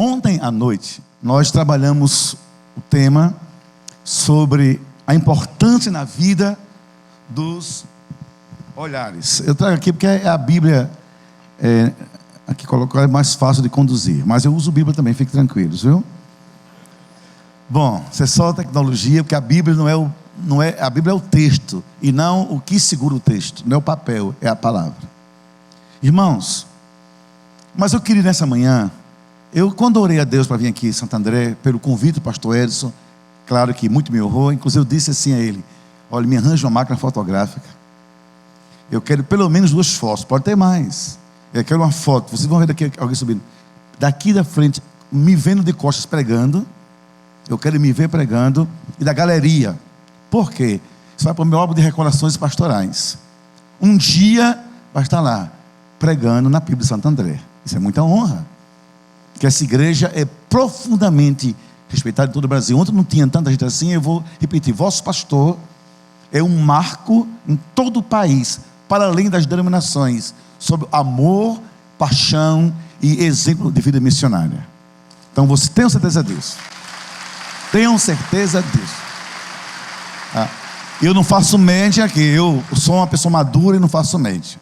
Ontem à noite, nós trabalhamos o tema sobre a importância na vida dos olhares. Eu trago aqui porque a Bíblia, aqui colocar é mais fácil de conduzir, mas eu uso a Bíblia também, fiquem tranquilos, viu? Bom, isso é só tecnologia, porque a Bíblia a Bíblia é o texto, e não o que segura o texto, não é o papel, é a palavra. Irmãos, mas eu queria nessa manhã, quando orei a Deus para vir aqui em Santo André, pelo convite do pastor Edson, claro que muito me honrou, inclusive eu disse assim a ele: olha, me arranja uma máquina fotográfica, eu quero pelo menos 2 fotos, pode ter mais, eu quero uma foto, vocês vão ver daqui alguém subindo, daqui da frente, me vendo de costas pregando, eu quero me ver pregando, e da galeria. Por quê? Isso vai para o meu álbum de recordações pastorais. Um dia vai estar lá, pregando na Bíblia de Santo André. Isso é muita honra, porque essa igreja é profundamente respeitada em todo o Brasil. Ontem não tinha tanta gente assim, eu vou repetir: vosso pastor é um marco em todo o país, para além das denominações, sobre amor, paixão e exemplo de vida missionária. Então você tenham certeza disso. Tenham certeza disso. Eu não faço média aqui, eu sou uma pessoa madura e não faço média.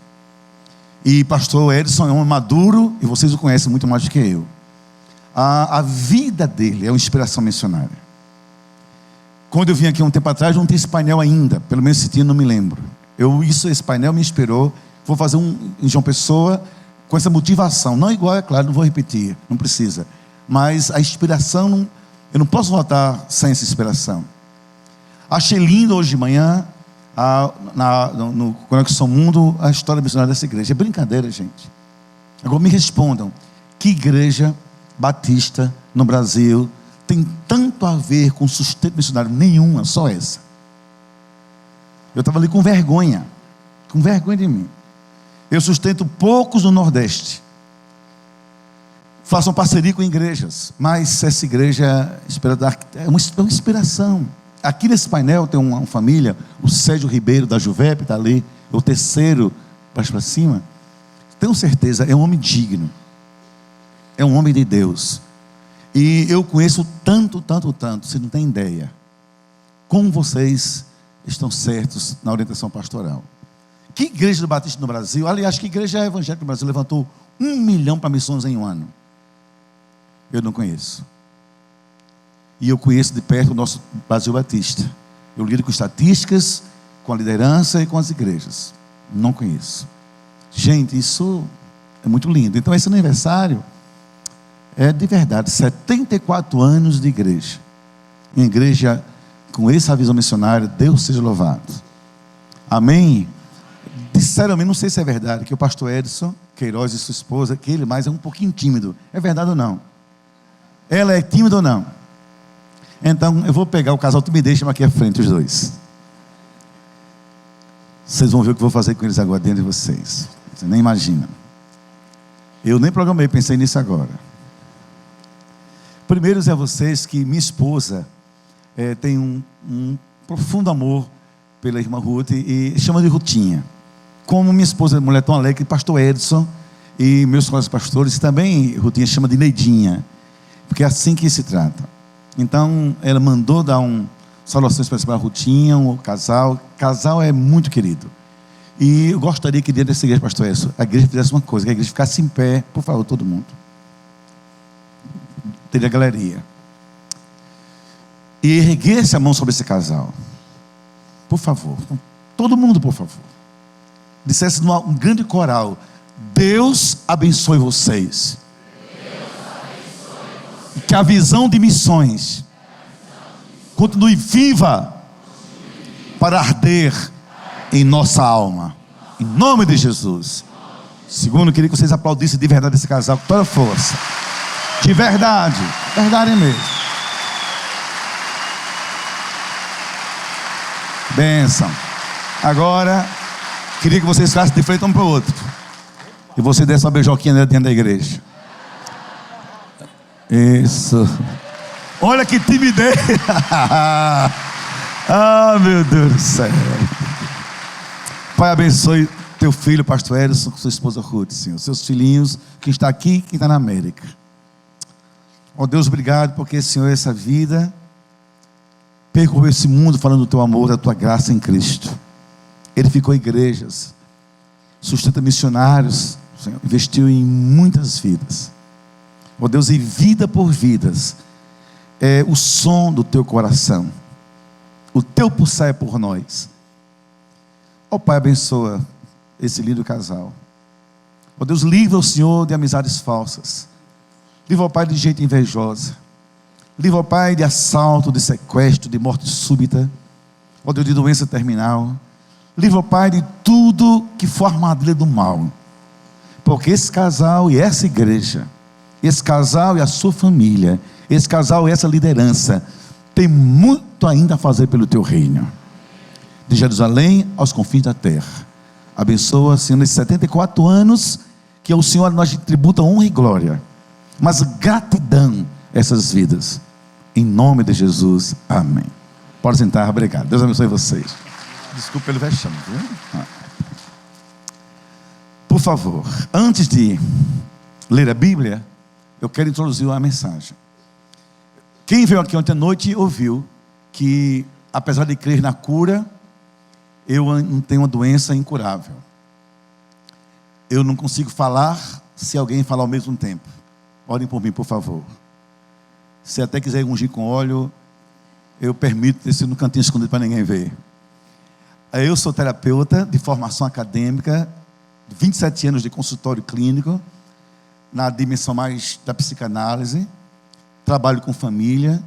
E pastor Edson é um homem maduro, e vocês o conhecem muito mais do que eu. A vida dele é uma inspiração missionária. Quando eu vim aqui um tempo atrás, não tinha esse painel ainda, pelo menos esse dia não me lembro. Esse painel me inspirou. Vou fazer em João Pessoa com essa motivação, não igual, é claro, não vou repetir, não precisa, mas a inspiração, eu não posso voltar sem essa inspiração. Achei lindo hoje de manhã, no Conexão Mundo, a história missionária dessa igreja. É brincadeira, gente. Agora me respondam: que igreja batista no Brasil tem tanto a ver com sustento missionário? Nenhuma, só essa. Eu estava ali com vergonha de mim. Eu sustento poucos no Nordeste, façam parceria com igrejas, mas essa igreja é uma inspiração. Aqui nesse painel tem uma família, o Sérgio Ribeiro da Juvep, está ali, o terceiro, para cima. Tenho certeza, é um homem digno, é um homem de Deus. E eu conheço tanto, você não tem ideia como vocês estão certos na orientação pastoral. Que igreja do Batista no Brasil, aliás, que igreja evangélica no Brasil levantou 1 milhão para missões em um ano? Eu não conheço. E eu conheço de perto o nosso Brasil Batista. Eu lido com estatísticas, com a liderança e com as igrejas. Não conheço. Gente, isso é muito lindo. Então esse aniversário é de verdade, 74 anos de igreja. Uma igreja com essa visão missionária. Deus seja louvado. Amém? Disseram a mim, não sei se é verdade, que o pastor Edson Queiroz e sua esposa, que ele mais é um pouquinho tímido. É verdade ou não? Ela é tímida ou não? Então eu vou pegar o casal timidez e chamar aqui à frente os dois. Vocês vão ver o que eu vou fazer com eles agora dentro de vocês. Você nem imagina. Eu nem programei, pensei nisso agora. Primeiro é a vocês que minha esposa tem um profundo amor pela irmã Ruth e chama de Rutinha. Como minha esposa é mulher tão alegre, pastor Edson e meus colegas pastores também, Rutinha chama de Neidinha, porque é assim que se trata. Então ela mandou dar saudações para a Rutinha, o casal. Casal é muito querido. E eu gostaria que dentro dessa igreja, pastor Edson, a igreja fizesse uma coisa, que a igreja ficasse em pé, por favor, todo mundo. Teria galeria. E erguesse a mão sobre esse casal. Por favor. Todo mundo, por favor. Dissesse um grande coral: Deus abençoe vocês. Que a visão de missões continue viva para arder em nossa alma. Em nome de Jesus. Segundo, eu queria que vocês aplaudissem de verdade esse casal com toda a força. De verdade. Verdade mesmo. Bênção. Agora, queria que vocês ficassem de frente um para o outro. E você desse uma beijoquinha dentro da igreja. Isso. Olha que timidez. Ah, meu Deus do céu. Pai, abençoe teu filho, pastor Edson, com sua esposa Ruth, Senhor. Seus filhinhos, quem está aqui, quem está na América. Ó Deus, obrigado porque, Senhor, essa vida percorreu esse mundo falando do teu amor, da tua graça em Cristo. Ele ficou em igrejas, sustenta missionários, Senhor, investiu em muitas vidas. Ó Deus, e vida por vidas é o som do teu coração. O teu pulsar é por nós. Ó Pai, abençoa esse lindo casal. Ó Deus, livra o Senhor de amizades falsas. Livra, ó Pai, de gente invejosa. Livra, ó Pai, de assalto, de sequestro, de morte súbita. Ó Deus, de doença terminal. Livra, ó Pai, de tudo que for armadilha do mal. Porque esse casal e essa igreja, esse casal e a sua família, esse casal e essa liderança, tem muito ainda a fazer pelo teu reino. De Jerusalém aos confins da terra. Abençoa, Senhor, nesses 74 anos, que ao Senhor nós tributa honra e glória. Mas gratidão a essas vidas. Em nome de Jesus, amém. Pode sentar, obrigado. Deus abençoe vocês. Desculpe pelo vexame, viu? Por favor, antes de ler a Bíblia, eu quero introduzir uma mensagem. Quem veio aqui ontem à noite ouviu que, apesar de crer na cura, eu não tenho uma doença incurável. Eu não consigo falar se alguém falar ao mesmo tempo. Orem por mim, por favor. Se até quiser ungir com óleo, eu permito descer no cantinho escondido para ninguém ver. Eu sou terapeuta de formação acadêmica, 27 anos de consultório clínico, na dimensão mais da psicanálise. Trabalho com família,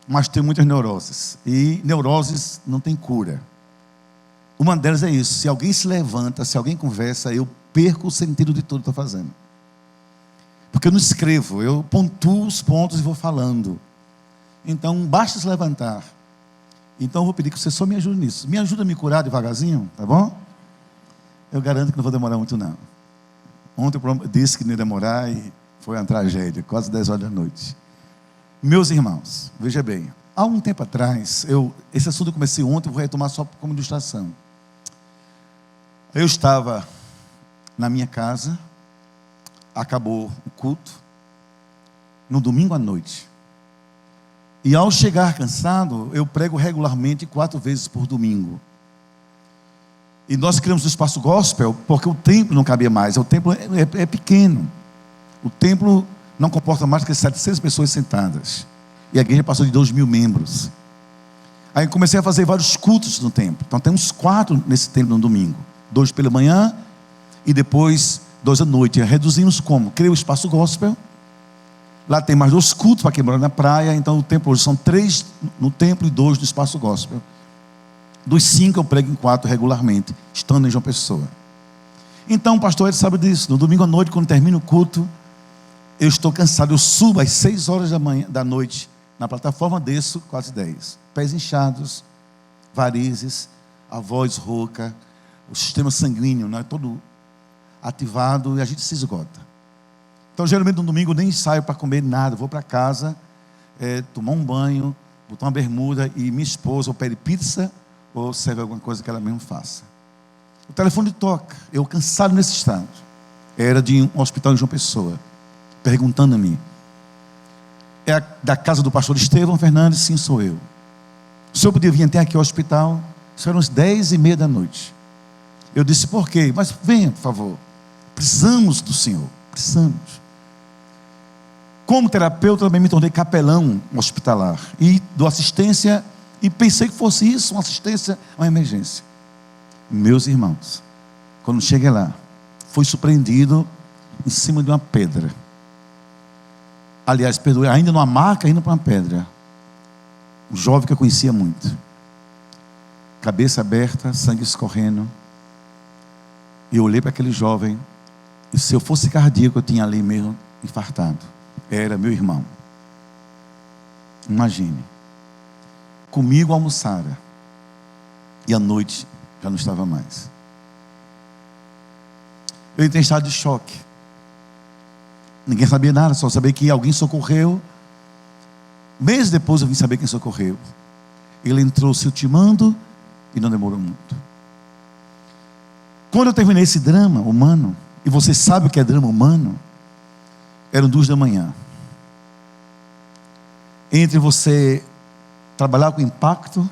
mas tenho muitas neuroses. E neuroses não tem cura. Uma delas é isso: se alguém se levanta, se alguém conversa, eu perco o sentido de tudo que estou fazendo. Porque eu não escrevo, eu pontuo os pontos e vou falando. Então, basta se levantar. Então, eu vou pedir que você só me ajude nisso. Me ajuda a me curar devagarzinho, tá bom? Eu garanto que não vou demorar muito, não. Ontem eu disse que não ia demorar e foi uma tragédia, quase 10 horas da noite. Meus irmãos, veja bem, há um tempo atrás, esse assunto eu comecei ontem, eu vou retomar só como ilustração. Eu estava na minha casa, acabou o culto, no domingo à noite. E ao chegar cansado, eu prego regularmente 4 vezes por domingo. E nós criamos o espaço gospel, porque o templo não cabia mais, o templo é pequeno. O templo não comporta mais do que 700 pessoas sentadas. E a igreja passou de 2.000 membros. Aí comecei a fazer vários cultos no templo. Então tem uns 4 nesse templo no domingo. 2 pela manhã e depois 2 à noite. Reduzimos como? Criei o espaço gospel. Lá tem mais 2 cultos para quem mora na praia. Então o templo hoje são 3 no templo e 2 no espaço gospel. Dos 5 eu prego em 4 regularmente, estando em João Pessoa. Então o pastor ele sabe disso. No domingo à noite, quando termina o culto, eu estou cansado, eu subo às 6 horas da noite, na plataforma, desço quase 10. Pés inchados, varizes, a voz rouca, o sistema sanguíneo, né, todo ativado, e a gente se esgota. Então geralmente no domingo eu nem saio para comer nada, vou para casa, tomar um banho, botar uma bermuda, e minha esposa ou pede pizza, ou serve alguma coisa que ela mesmo faça. O telefone toca, eu cansado nesse estado. Era de um hospital em João Pessoa. Perguntando a mim: é da casa do pastor Estevão Fernandes? Sim, sou eu. O senhor podia vir até aqui ao hospital? Isso eram as 10h30 da noite. Eu disse: por quê? Mas venha, por favor. Precisamos do senhor. Precisamos. Como terapeuta, também me tornei capelão hospitalar. E dou assistência, e pensei que fosse isso, uma assistência a uma emergência. Meus irmãos, quando cheguei lá, fui surpreendido em cima de uma pedra. Aliás, perdoe, ainda numa maca, indo para uma pedra. Um jovem que eu conhecia muito. Cabeça aberta, sangue escorrendo. E eu olhei para aquele jovem. E se eu fosse cardíaco, eu tinha ali mesmo infartado. Era meu irmão. Imagine. Comigo almoçara. E à noite já não estava mais. Eu entrei em estado de choque. Ninguém sabia nada, só sabia que alguém socorreu. Meses depois eu vim saber quem socorreu. Ele entrou se ultimando e não demorou muito. Quando eu terminei esse drama humano, e você sabe o que é drama humano, eram 2 da manhã. entre você trabalhar com impacto,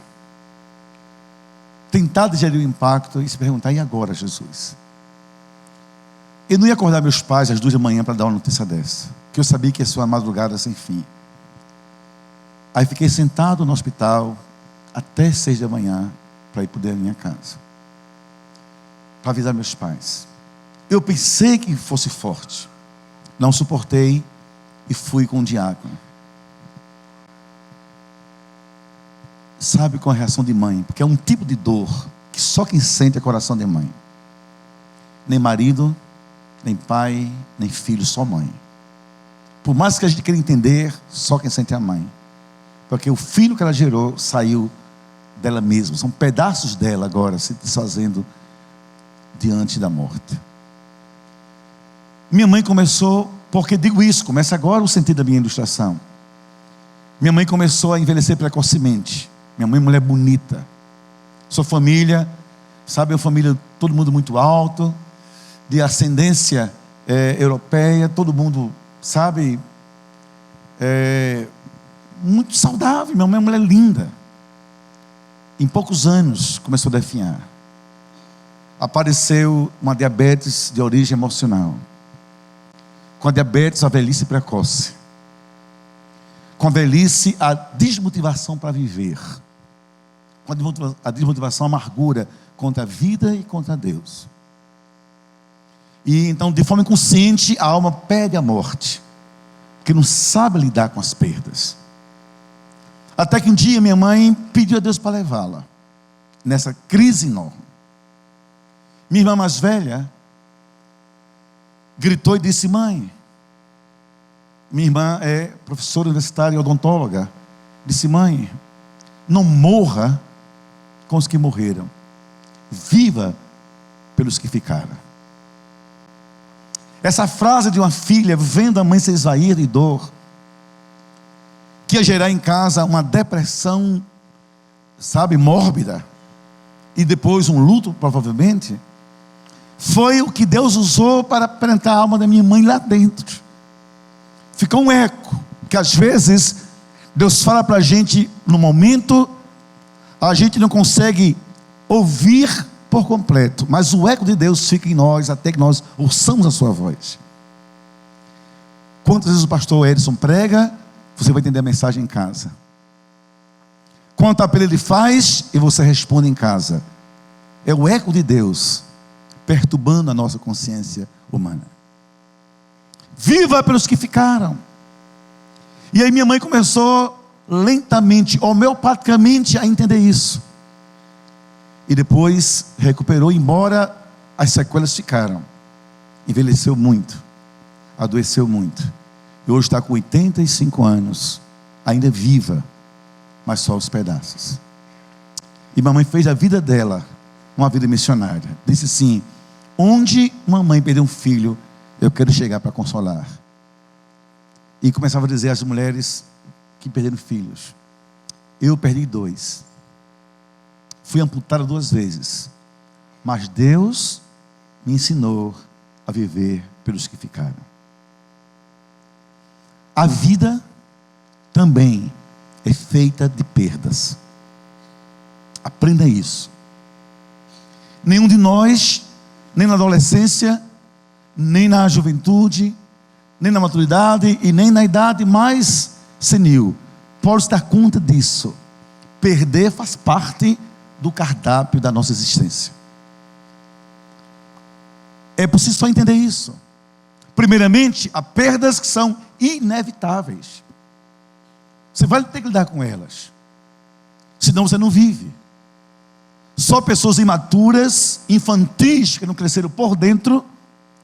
tentar digerir o impacto e se perguntar: e agora, Jesus? Eu não ia acordar meus pais às 2 da manhã para dar uma notícia dessa, que eu sabia que ia ser uma madrugada sem fim. Aí fiquei sentado no hospital até 6 da manhã para ir poder à minha casa, para avisar meus pais. Eu pensei que fosse forte, não suportei e fui com o diácono. Sabe qual é a reação de mãe? Porque é um tipo de dor que só quem sente é coração de mãe. Nem marido, nem pai, nem filho, só mãe. Por mais que a gente queira entender, só quem sente é a mãe. Porque o filho que ela gerou saiu dela mesma. São pedaços dela agora se desfazendo diante da morte. Minha mãe começou, porque digo isso, começa agora o sentido da minha ilustração. Minha mãe começou a envelhecer precocemente. Minha mãe é mulher bonita. Sua família, sabe, uma família, todo mundo muito alto, de ascendência europeia, todo mundo, sabe, muito saudável. Minha mãe é uma mulher linda. Em poucos anos começou a definhar. Apareceu uma diabetes de origem emocional. Com a diabetes, a velhice precoce. Com a velhice, a desmotivação para viver. Com a desmotivação, a amargura contra a vida e contra Deus. E então, de forma inconsciente, a alma pede a morte, porque não sabe lidar com as perdas. Até que um dia minha mãe pediu a Deus para levá-la nessa crise enorme. Minha irmã mais velha gritou e disse: mãe, minha irmã é professora universitária e odontóloga, disse: mãe, não morra com os que morreram, viva pelos que ficaram. Essa frase de uma filha vendo a mãe se esvair de dor, que ia gerar em casa uma depressão, sabe, mórbida, e depois um luto provavelmente, foi o que Deus usou para plantar a alma da minha mãe lá dentro. Ficou um eco, que às vezes Deus fala para a gente no momento, a gente não consegue ouvir por completo, mas o eco de Deus fica em nós até que nós ouçamos a sua voz. Quantas vezes o pastor Edson prega, você vai entender a mensagem em casa. Quanto apelo ele faz, e você responde em casa. É o eco de Deus perturbando a nossa consciência humana. Viva pelos que ficaram. E aí minha mãe começou lentamente, homeopaticamente, a entender isso. E depois recuperou, embora as sequelas ficaram. Envelheceu muito, adoeceu muito. E hoje está com 85 anos, ainda viva, mas só os pedaços. E mamãe fez a vida dela uma vida missionária. Disse assim: onde uma mãe perdeu um filho, eu quero chegar para consolar. E começava a dizer às mulheres que perderam filhos: eu perdi 2. Fui amputada 2 vezes. Mas Deus me ensinou a viver pelos que ficaram. A vida também é feita de perdas. Aprenda isso. Nenhum de nós, nem na adolescência, nem na juventude, nem na maturidade e nem na idade mais senil, pode se dar conta disso. Perder faz parte do cardápio da nossa existência. É preciso só entender isso. Primeiramente, há perdas que são inevitáveis. Você vai ter que lidar com elas, senão você não vive. Só pessoas imaturas, infantis, que não cresceram por dentro,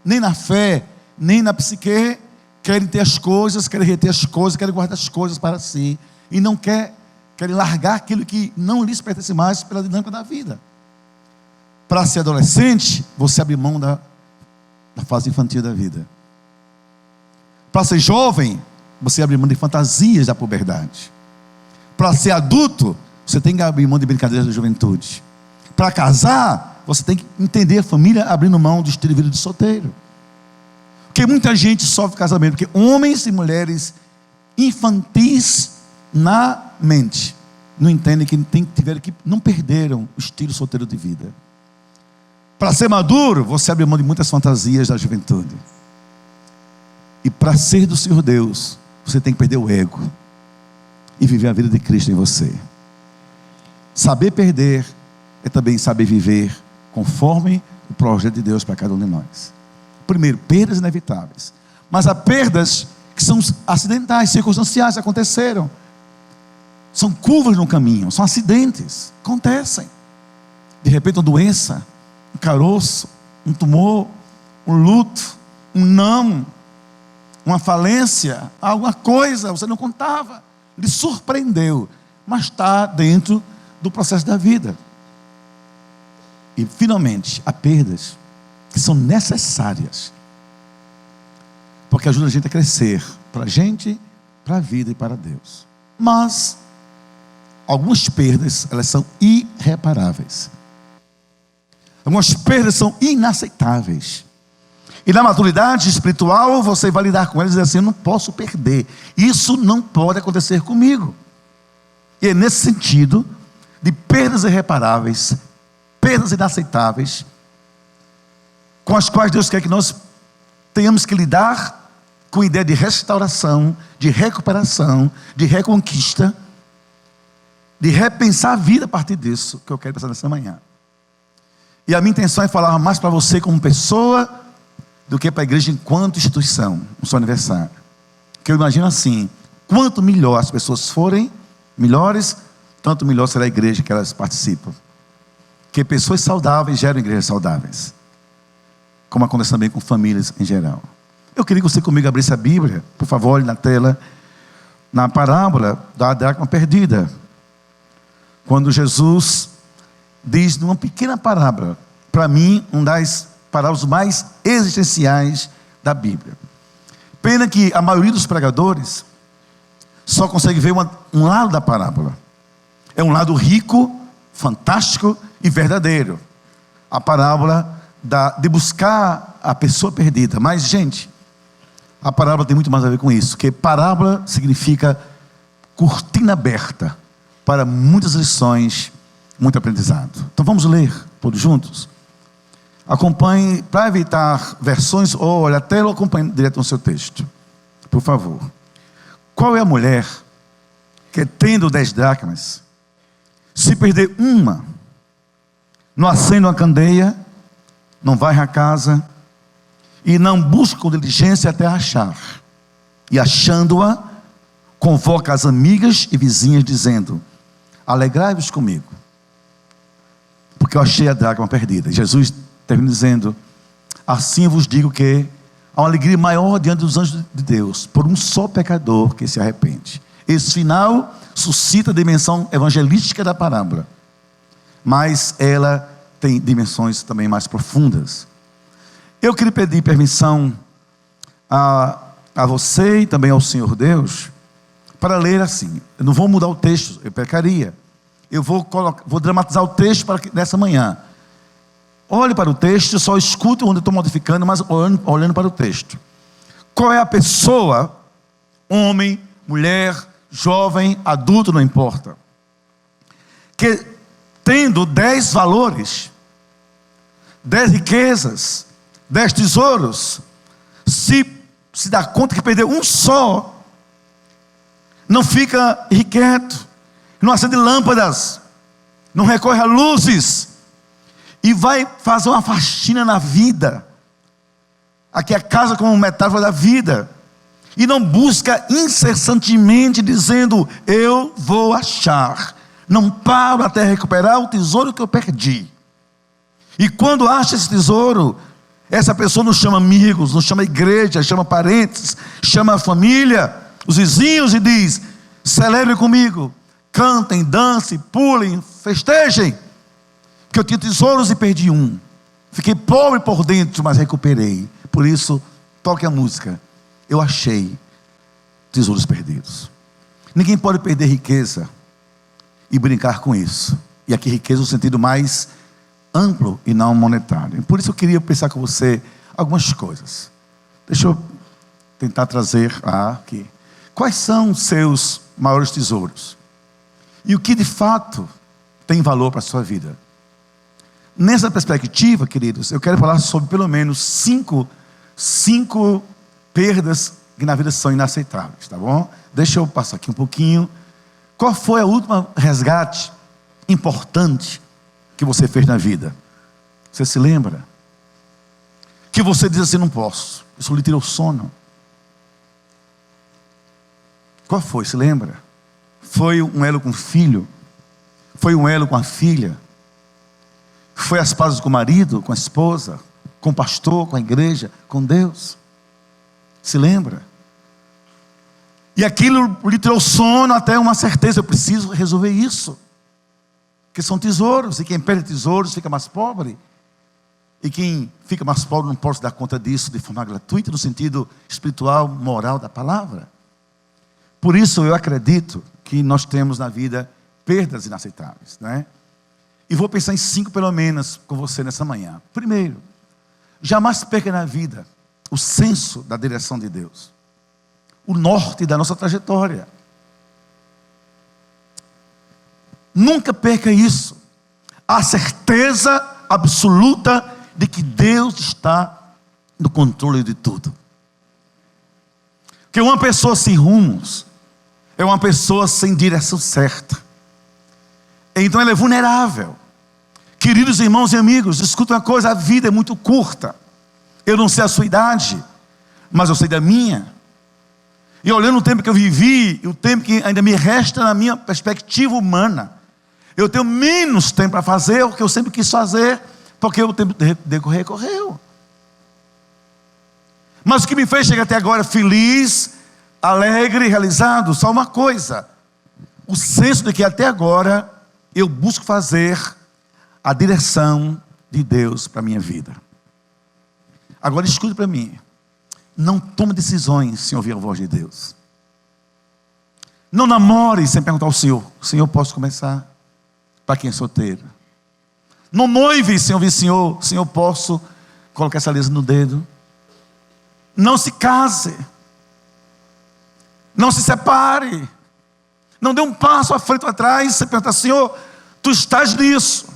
nem na fé, nem na psique, querem ter as coisas, querem reter as coisas, querem guardar as coisas para si, e não querem largar aquilo que não lhes pertence mais pela dinâmica da vida. Para ser adolescente, você abre mão da fase infantil da vida. Para ser jovem, você abre mão de fantasias da puberdade. Para ser adulto, você tem que abrir mão de brincadeiras da juventude. Para casar, você tem que entender a família abrindo mão do estilo de vida de solteiro. Porque muita gente sofre casamento, porque homens e mulheres infantis na mente não entendem que tiveram que não perderam o estilo solteiro de vida. Para ser maduro, você abre mão de muitas fantasias da juventude. E para ser do Senhor Deus, você tem que perder o ego e viver a vida de Cristo em você. Saber perder é também saber viver conforme o projeto de Deus para cada um de nós. Primeiro, perdas inevitáveis. Mas há perdas que são acidentais, circunstanciais, aconteceram. São curvas no caminho, são acidentes, acontecem. De repente uma doença, um caroço, um tumor, um luto, um não, uma falência, alguma coisa, você não contava, lhe surpreendeu, mas está dentro do processo da vida. E finalmente, há perdas que são necessárias, porque ajuda a gente a crescer, para a gente, para a vida e para Deus. Mas algumas perdas, elas são irreparáveis. Algumas perdas são inaceitáveis. E na maturidade espiritual, você vai lidar com elas e dizer assim: eu não posso perder. Isso não pode acontecer comigo. E é nesse sentido, de perdas irreparáveis, perdas inaceitáveis, com as quais Deus quer que nós tenhamos que lidar com a ideia de restauração, de recuperação, de reconquista, de repensar a vida a partir disso, que eu quero pensar nessa manhã. E a minha intenção é falar mais para você como pessoa do que para a igreja enquanto instituição, no seu aniversário. Que eu imagino assim: quanto melhor as pessoas forem, melhores, tanto melhor será a igreja que elas participam. Porque pessoas saudáveis geram igrejas saudáveis, como acontece também com famílias em geral. Eu queria que você comigo abrisse a Bíblia, por favor, olhe na tela, na parábola da dracma perdida. Quando Jesus diz numa pequena parábola, para mim, uma das parábolas mais existenciais da Bíblia. Pena que a maioria dos pregadores só consegue ver um lado da parábola. É um lado rico, fantástico e verdadeiro. A parábola de buscar a pessoa perdida. Mas, gente, a parábola tem muito mais a ver com isso, porque parábola significa cortina aberta para muitas lições, muito aprendizado. Então vamos ler todos juntos. Acompanhe, para evitar versões, ou olha a tela, ou acompanhe direto no seu texto, por favor. Qual é a mulher que, tendo 10 dracmas, se perder uma, não acende uma candeia, não varre a casa e não busca com diligência até achar, e achando-a, convoca as amigas e vizinhas dizendo: alegrai-vos comigo, porque eu achei a dracma perdida. Jesus termina dizendo: assim eu vos digo que há uma alegria maior diante dos anjos de Deus por um só pecador que se arrepende. Esse final suscita a dimensão evangelística da parábola, mas ela tem dimensões também mais profundas. Eu queria pedir permissão a você e também ao Senhor Deus para ler assim. Eu não vou mudar o texto, eu pecaria. Eu vou dramatizar o texto para que, nessa manhã. Olhe para o texto, só escute onde eu estou modificando, mas olhando para o texto. Qual é a pessoa, homem, mulher, jovem, adulto, não importa, que tendo 10 valores, 10 riquezas, 10 tesouros, se dá conta que perdeu um só, não fica irrequieto, não acende lâmpadas, não recorre a luzes, e vai fazer uma faxina na vida. Aqui é a casa como metáfora da vida. E não busca incessantemente dizendo: eu vou achar. Não paro até recuperar o tesouro que eu perdi. E quando acha esse tesouro, essa pessoa não chama amigos, não chama igreja, chama parentes, chama a família, os vizinhos, e diz: celebrem comigo, cantem, dancem, pulem, festejem, que eu tinha tesouros e perdi um. Fiquei pobre por dentro, mas recuperei. Por isso, toque a música. Eu achei tesouros perdidos. Ninguém pode perder riqueza e brincar com isso. E aqui riqueza no sentido mais amplo e não monetário. Por isso eu queria pensar com você algumas coisas. Deixa eu tentar trazer aqui. Quais são os seus maiores tesouros. E o que de fato tem valor para a sua vida. Nessa perspectiva, queridos, eu quero falar sobre pelo menos cinco perdas que na vida são inaceitáveis, tá bom? Deixa eu passar aqui um pouquinho. Qual foi a última resgate importante que você fez na vida? Você se lembra? Que você diz assim: não posso, isso lhe tirou o sono. Qual foi? Se lembra? Foi um elo com o filho? Foi um elo com a filha? Foi as pazes com o marido, com a esposa, com o pastor, com a igreja, com Deus? Se lembra? E aquilo lhe tirou sono até uma certeza: eu preciso resolver isso. Que são tesouros, e quem perde tesouros fica mais pobre. E quem fica mais pobre não pode dar conta disso de forma gratuita, no sentido espiritual, moral da palavra. Por isso eu acredito que nós temos na vida perdas inaceitáveis, né? E vou pensar em 5 pelo menos com você nessa manhã. Primeiro, jamais perca na vida o senso da direção de Deus, o norte da nossa trajetória. Nunca perca isso, a certeza absoluta de que Deus está no controle de tudo. Porque uma pessoa sem rumos é uma pessoa sem direção certa. Então ela é vulnerável. Queridos irmãos e amigos, escuta uma coisa: a vida é muito curta. Eu não sei a sua idade, mas eu sei da minha. E olhando o tempo que eu vivi, e o tempo que ainda me resta na minha perspectiva humana, eu tenho menos tempo para fazer o que eu sempre quis fazer, porque o tempo correu. Mas o que me fez chegar até agora feliz, alegre, realizado, só uma coisa: o senso de que até agora eu busco fazer a direção de Deus para a minha vida. Agora escute para mim: não tome decisões sem ouvir a voz de Deus. Não namore sem perguntar ao Senhor: Senhor, posso começar? Para quem é solteiro. Não noive sem ouvir: Senhor, posso colocar essa aliança no dedo? Não se case. Não se separe. Não dê um passo à frente ou atrás. Você pergunta: Senhor, tu estás nisso?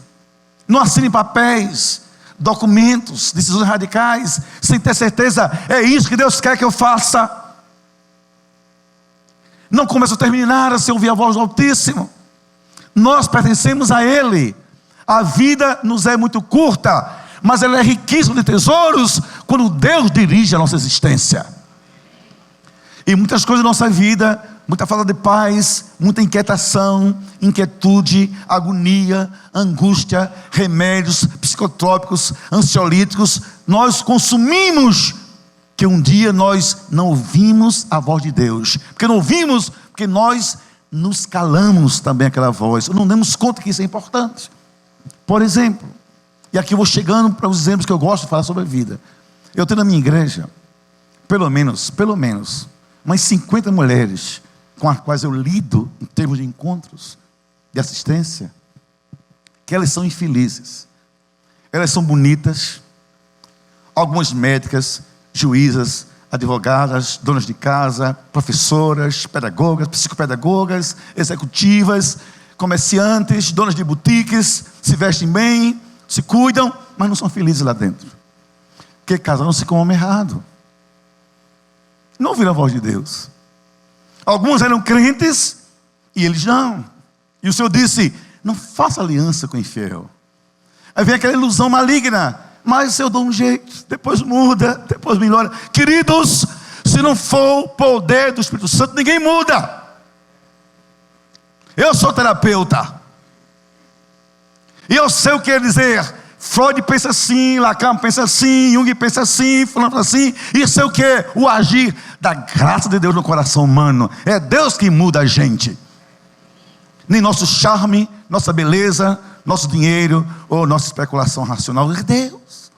Não assine papéis, documentos, decisões radicais, sem ter certeza: é isso que Deus quer que eu faça. Não comece a terminar sem ouvir a voz do Altíssimo. Nós pertencemos a Ele. A vida nos é muito curta, mas ela é riquíssima de tesouros quando Deus dirige a nossa existência. E muitas coisas da nossa vida, muita falta de paz, muita inquietação, inquietude, agonia, angústia, remédios psicotrópicos, ansiolíticos, nós consumimos, que um dia nós não ouvimos a voz de Deus. Porque não ouvimos, porque nós nos calamos também aquela voz, não damos conta que isso é importante. Por exemplo, e aqui eu vou chegando para os exemplos que eu gosto de falar sobre a vida. Eu tenho na minha igreja, pelo menos, umas 50 mulheres com as quais eu lido em termos de encontros, de assistência, que elas são infelizes. Elas são bonitas, algumas médicas, juízas, advogadas, donas de casa, professoras, pedagogas, psicopedagogas, executivas, comerciantes, donas de boutiques, se vestem bem, se cuidam, mas não são felizes lá dentro. Porque casaram-se com um homem errado. Não ouviram a voz de Deus. Alguns eram crentes e eles não. E o Senhor disse: não faça aliança com o infiel. Aí vem aquela ilusão maligna: mas eu dou um jeito, depois muda, depois melhora. Queridos, se não for o poder do Espírito Santo, ninguém muda. Eu sou terapeuta e eu sei o que é dizer. Freud pensa assim, Lacan pensa assim, Jung pensa assim, fulano pensa assim. E sei o que é o agir da graça de Deus no coração humano. É Deus que muda a gente. Nem nosso charme, nossa beleza, nosso dinheiro ou nossa especulação racional. É Deus.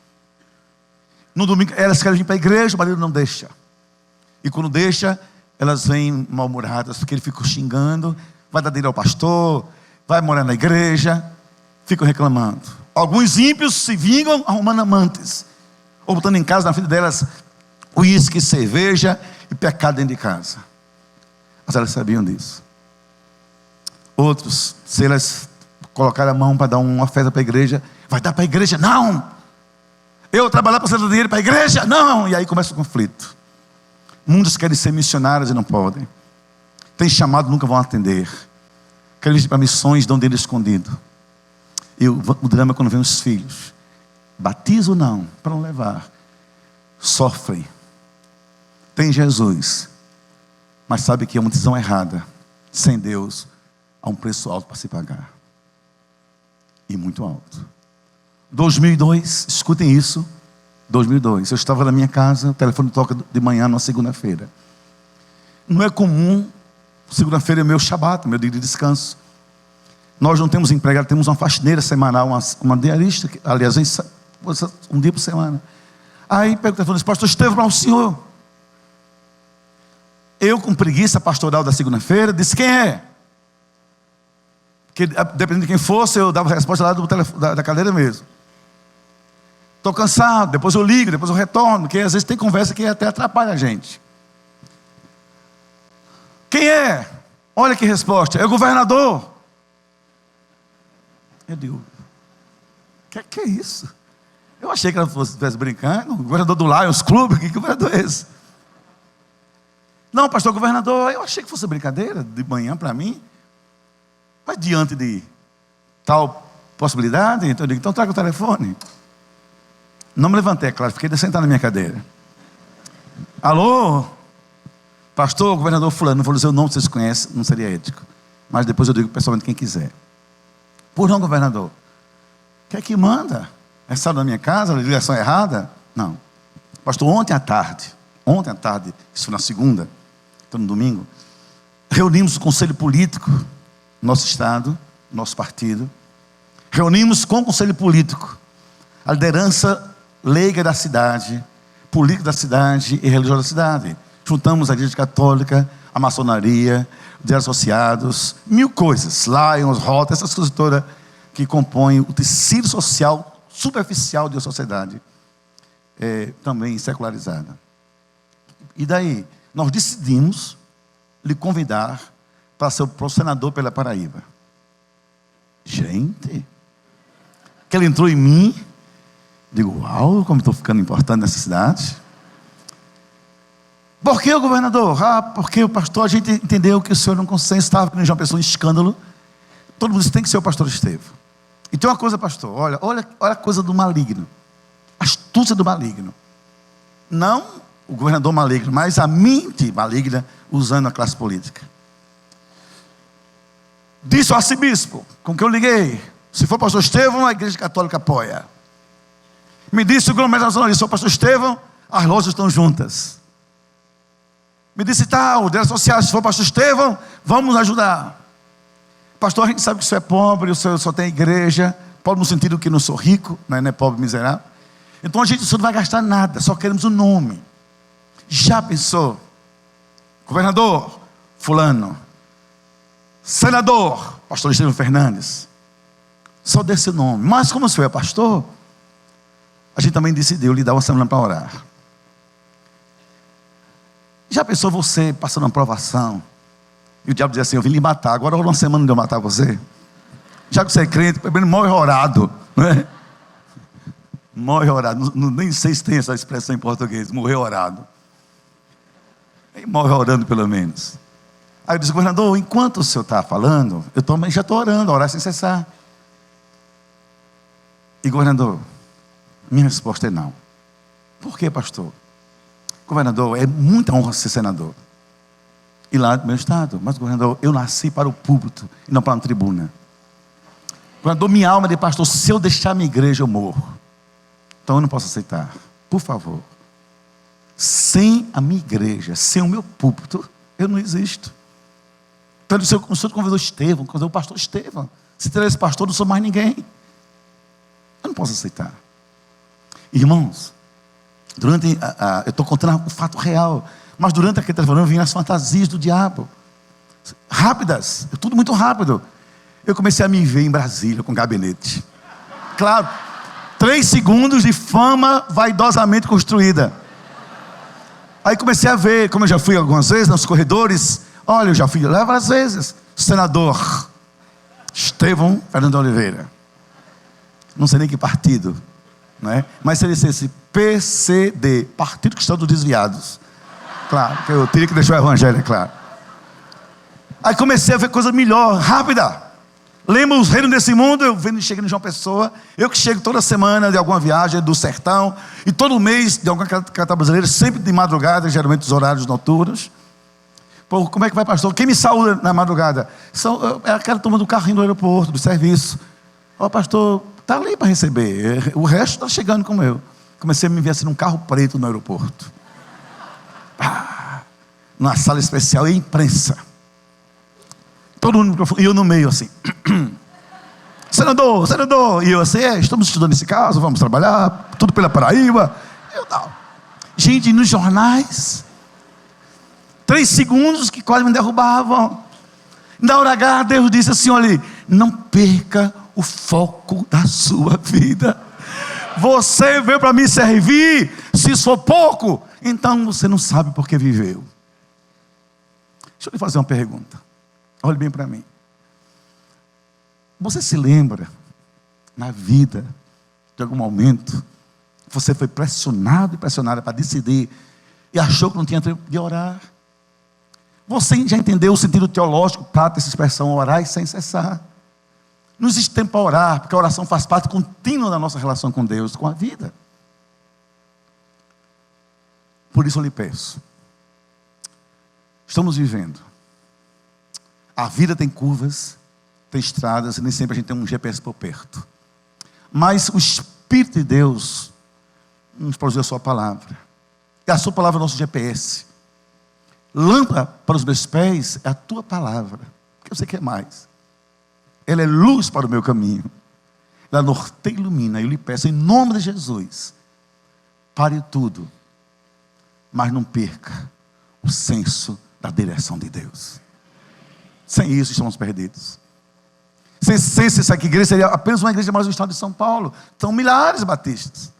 No domingo elas querem vir para a igreja, o marido não deixa. E quando deixa, elas vêm mal-humoradas, porque ele fica xingando, vai dar dinheiro ao pastor, vai morar na igreja, ficam reclamando. Alguns ímpios se vingam arrumando amantes, ou botando em casa, na frente delas, uísque, cerveja e pecado dentro de casa. Mas elas sabiam disso. Outros, se elas colocarem a mão para dar uma oferta para a igreja, vai dar para a igreja? Não! Eu trabalhar para dar dinheiro para a igreja? Não! E aí começa o conflito. Muitos querem ser missionários e não podem. Tem chamado, nunca vão atender. Querem ir para missões, dão dinheiro escondido. E o drama é quando vem os filhos. Batiza ou não, para não levar. Sofrem. Tem Jesus. Mas sabe que é uma decisão errada. Sem Deus, há um preço alto para se pagar. E muito alto. 2002, escutem isso. 2002, eu estava na minha casa, o telefone toca de manhã, numa segunda-feira. Não é comum, segunda-feira é meu shabat, meu dia de descanso. Nós não temos empregado, temos uma faxineira semanal, uma diarista, que, aliás, um dia por semana. Aí pega o telefone e diz: pastor Estevão, para o senhor. Eu, com preguiça pastoral da segunda-feira, disse: quem é? Porque dependendo de quem fosse, eu dava a resposta lá da cadeira mesmo. Estou cansado, depois eu ligo, depois eu retorno, porque às vezes tem conversa que até atrapalha a gente. Quem é? Olha que resposta: é o governador. Eu digo: que é isso? Eu achei que ela estivesse brincando. O governador do Lions Clube, que governador é esse? Não, pastor, governador, eu achei que fosse brincadeira de manhã para mim. Mas diante de tal possibilidade, então eu digo: então traga o telefone. Não me levantei, é claro, fiquei sentado na minha cadeira. Alô? Pastor, governador fulano. Não vou dizer o nome, vocês conhecem, não seria ético. Mas depois eu digo pessoalmente quem quiser. Por não, governador? Quem é que manda? É sala da minha casa, a ligação errada? Não. Pastor, ontem à tarde, isso foi na segunda, então no domingo, reunimos o conselho político, nosso estado, nosso partido. Reunimos com o conselho político a liderança leiga da cidade, política da cidade e religiosa da cidade. Juntamos a igreja católica, a maçonaria, os associados, mil coisas, Lions, Rota, essas coisas todas que compõem o tecido social superficial de uma sociedade também secularizada. E daí, nós decidimos lhe convidar para ser o senador pela Paraíba. Gente, que ele entrou em mim. Digo: uau, como estou ficando importante nessa cidade. Por que, governador? Porque o pastor, a gente entendeu que o senhor não consenso, estava com uma pessoa em escândalo. Todo mundo disse: tem que ser o pastor Estevão. E tem uma coisa, pastor, olha a coisa do maligno. Astúcia do maligno. Não o governador maligno, mas a mente maligna usando a classe política. Disse o arcebispo, com quem eu liguei: se for o pastor Estevão, a igreja católica apoia. Me disse o grão-mestre nacionalista: se for o pastor Estevão, as lojas estão juntas. Me disse tal, das sociais: se for o pastor Estevão, vamos ajudar. Pastor, a gente sabe que o senhor é pobre, o senhor só tem igreja. Pobre no sentido que não sou rico, não é pobre miserável. Então o senhor não vai gastar nada, só queremos o nome. Já pensou? Governador fulano, senador pastor Estevão Fernandes, só desse nome. Mas como o senhor é pastor, a gente também decidiu lhe dar uma semana para orar. Já pensou você passando uma provação e o diabo diz assim: eu vim lhe matar, agora uma semana de eu matar você? Já que você é crente, morre orado, não é? Morre orado, nem sei se tem essa expressão em português, morrer orado. Morre orando pelo menos. Aí eu disse: governador, enquanto o senhor está falando, eu também já estou orando, orar sem cessar. E governador, minha resposta é não. Por quê, pastor? Governador, é muita honra ser senador. E lá do meu estado. Mas governador, eu nasci para o púlpito e não para uma tribuna. Governador, minha alma de pastor, se eu deixar minha igreja eu morro. Então eu não posso aceitar. Por favor. Sem a minha igreja, sem o meu púlpito, eu não existo. Então o senhor convidou Estevão, convidou o pastor Estevão. Se tiver esse pastor, não sou mais ninguém. Eu não posso aceitar. Irmãos, eu estou contando um fato real, mas durante aquele telefone eu vim as fantasias do diabo. Rápidas, tudo muito rápido. Eu comecei a me ver em Brasília com gabinete. Claro, 3 segundos de fama vaidosamente construída. Aí comecei a ver, como eu já fui algumas vezes nos corredores. Olha, eu já fui lá várias vezes. Senador Estevão Fernando Oliveira. Não sei nem que partido, né? Mas se ele dissesse PCD, Partido Cristão dos Desviados, claro, que eu teria que deixar o evangelho, é claro. Aí comecei a ver coisa melhor, rápida. Lembra os reinos desse mundo? Eu cheguei em João Pessoa. Eu que chego toda semana de alguma viagem do sertão, e todo mês de alguma capital brasileira, sempre de madrugada, geralmente os horários noturnos. Pô, como é que vai, pastor? Quem me saúda na madrugada? É aquela turma do carrinho do aeroporto, do serviço. Ó, pastor, está ali para receber. O resto está chegando como eu. Comecei a me ver assim num carro preto no aeroporto. Numa sala especial e imprensa. Todo mundo, e eu no meio assim. Senador. E eu assim, estamos estudando esse caso, vamos trabalhar, tudo pela Paraíba. Eu não. Gente, nos jornais, 3 segundos que quase me derrubavam. Na hora H, Deus disse assim: olha, não perca o foco da sua vida. Você veio para me servir. Se isso for pouco, então você não sabe por que viveu. Deixa eu lhe fazer uma pergunta. Olhe bem para mim. Você se lembra, na vida, de algum momento, você foi pressionado e pressionada para decidir e achou que não tinha tempo de orar? Você já entendeu o sentido teológico para essa expressão, orar e sem cessar? Não existe tempo para orar, porque a oração faz parte contínua da nossa relação com Deus, com a vida. Por isso eu lhe peço, estamos vivendo. A vida tem curvas, tem estradas, e nem sempre a gente tem um GPS por perto. Mas o Espírito de Deus nos produziu a sua palavra. E a sua palavra é o nosso GPS. Lâmpada para os meus pés é a tua palavra. Porque eu sei que é mais. Ela é luz para o meu caminho. Ela norteia e ilumina. Eu lhe peço em nome de Jesus, pare tudo, mas não perca o senso da direção de Deus. Sem isso estamos perdidos. Sem isso aqui, igreja seria apenas uma igreja mais no estado de São Paulo. São milhares de batistas.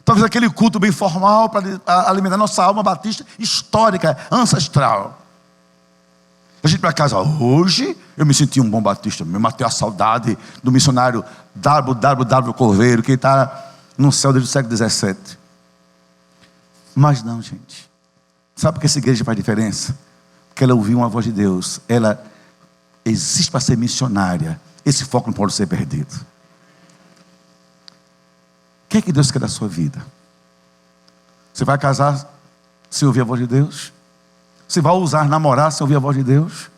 Talvez aquele culto bem formal para alimentar nossa alma batista histórica, ancestral. A gente para casa, hoje eu me senti um bom batista, me matei a saudade do missionário W. Corveiro, que está no céu desde o século XVII. Mas não, gente. Sabe por que essa igreja faz diferença? Porque ela ouviu uma voz de Deus. Ela existe para ser missionária. Esse foco não pode ser perdido. O que é que Deus quer da sua vida? Você vai casar sem ouvir a voz de Deus? Você vai ousar namorar sem ouvir a voz de Deus?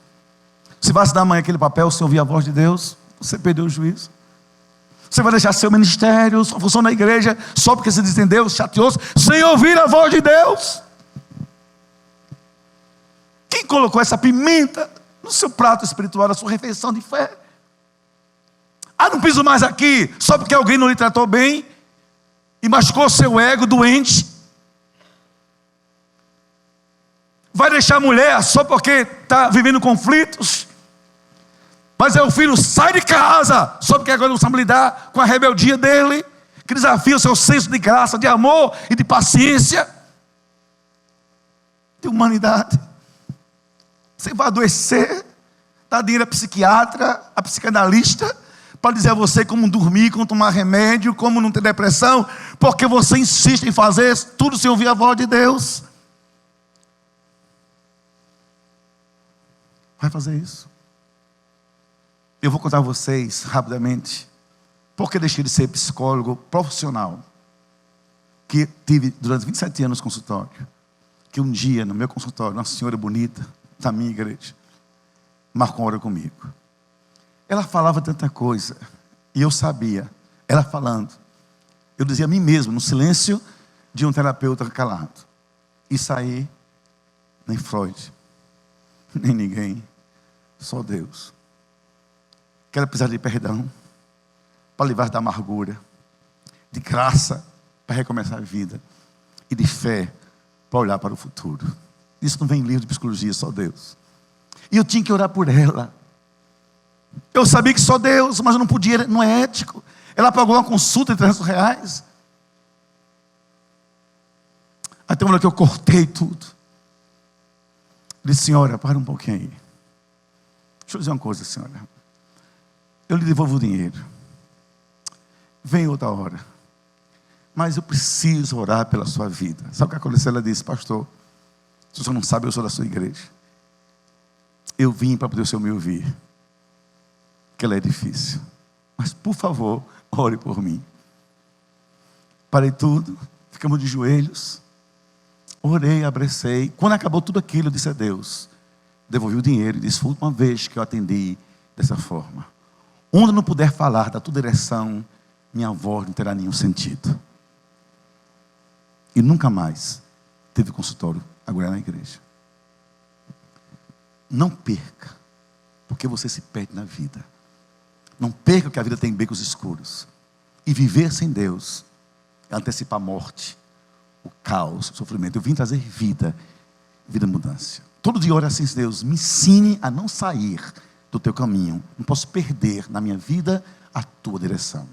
Você vai se dar amanhã aquele papel sem ouvir a voz de Deus? Você perdeu o juízo. Você vai deixar seu ministério, sua função na igreja, só porque você desentendeu, chateou-se, sem ouvir a voz de Deus? Quem colocou essa pimenta no seu prato espiritual, na sua refeição de fé? Ah, não piso mais aqui, só porque alguém não lhe tratou bem e machucou seu ego doente. Vai deixar a mulher só porque está vivendo conflitos. Mas o filho sai de casa só porque agora não sabe lidar com a rebeldia dele, que desafia o seu senso de graça, de amor e de paciência, de humanidade. Você vai adoecer, dar dinheiro a psiquiatra, a psicanalista, para dizer a você como dormir, como tomar remédio, como não ter depressão, porque você insiste em fazer tudo sem ouvir a voz de Deus. Vai fazer isso. Eu vou contar a vocês rapidamente porque deixei de ser psicólogo profissional, que tive durante 27 anos no consultório, que um dia no meu consultório, uma senhora bonita da minha igreja marcou uma hora comigo. Ela falava tanta coisa e eu sabia. Ela falando, eu dizia a mim mesmo no silêncio de um terapeuta calado. Isso aí nem Freud, nem ninguém, só Deus. Quero precisar de perdão para livrar da amargura, de graça para recomeçar a vida e de fé para olhar para o futuro. Isso não vem em livro de psicologia, só Deus. E eu tinha que orar por ela. Eu sabia que só Deus, mas eu não podia, não é ético. Ela pagou uma consulta de R$300. Aí tem uma hora que eu cortei tudo. Disse, senhora, para um pouquinho aí. Deixa eu dizer uma coisa, senhora. eu lhe devolvo o dinheiro. Vem outra hora. Mas eu preciso orar pela sua vida. Sabe o que aconteceu? Ela disse: pastor, se você não sabe, eu sou da sua igreja. Eu vim para poder o senhor me ouvir. Que ela é difícil. Mas por favor, ore por mim. Parei tudo, ficamos de joelhos. Orei, abracei. Quando acabou tudo aquilo, eu disse a Deus. Devolvi o dinheiro e disse: foi a última vez que eu atendi dessa forma. Onde eu não puder falar da tua direção, minha voz não terá nenhum sentido. E nunca mais teve consultório agora na igreja. Não perca, porque você se perde na vida. Não perca, que a vida tem becos escuros. E viver sem Deus é antecipar a morte, o caos, o sofrimento. Eu vim trazer vida, vida mudança. Todo dia ora assim: Deus, me ensine a não sair do teu caminho. Não posso perder na minha vida a tua direção.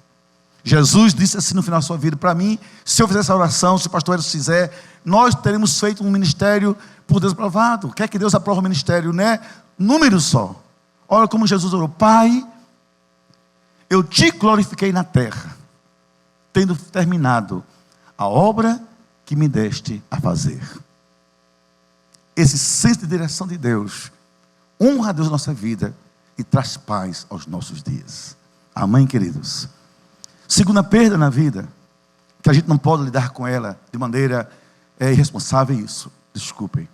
Jesus disse assim no final da sua vida para mim: se eu fizer essa oração, se o pastor Edson fizer, nós teremos feito um ministério por Deus aprovado. Quer que Deus aprove o ministério, né? Número só. Olha como Jesus orou: Pai, eu te glorifiquei na terra, tendo terminado a obra que me deste a fazer. Esse senso de direção de Deus honra a Deus na nossa vida e traz paz aos nossos dias. Amém, queridos? Segunda perda na vida, que a gente não pode lidar com ela de maneira irresponsável, é isso. Desculpem,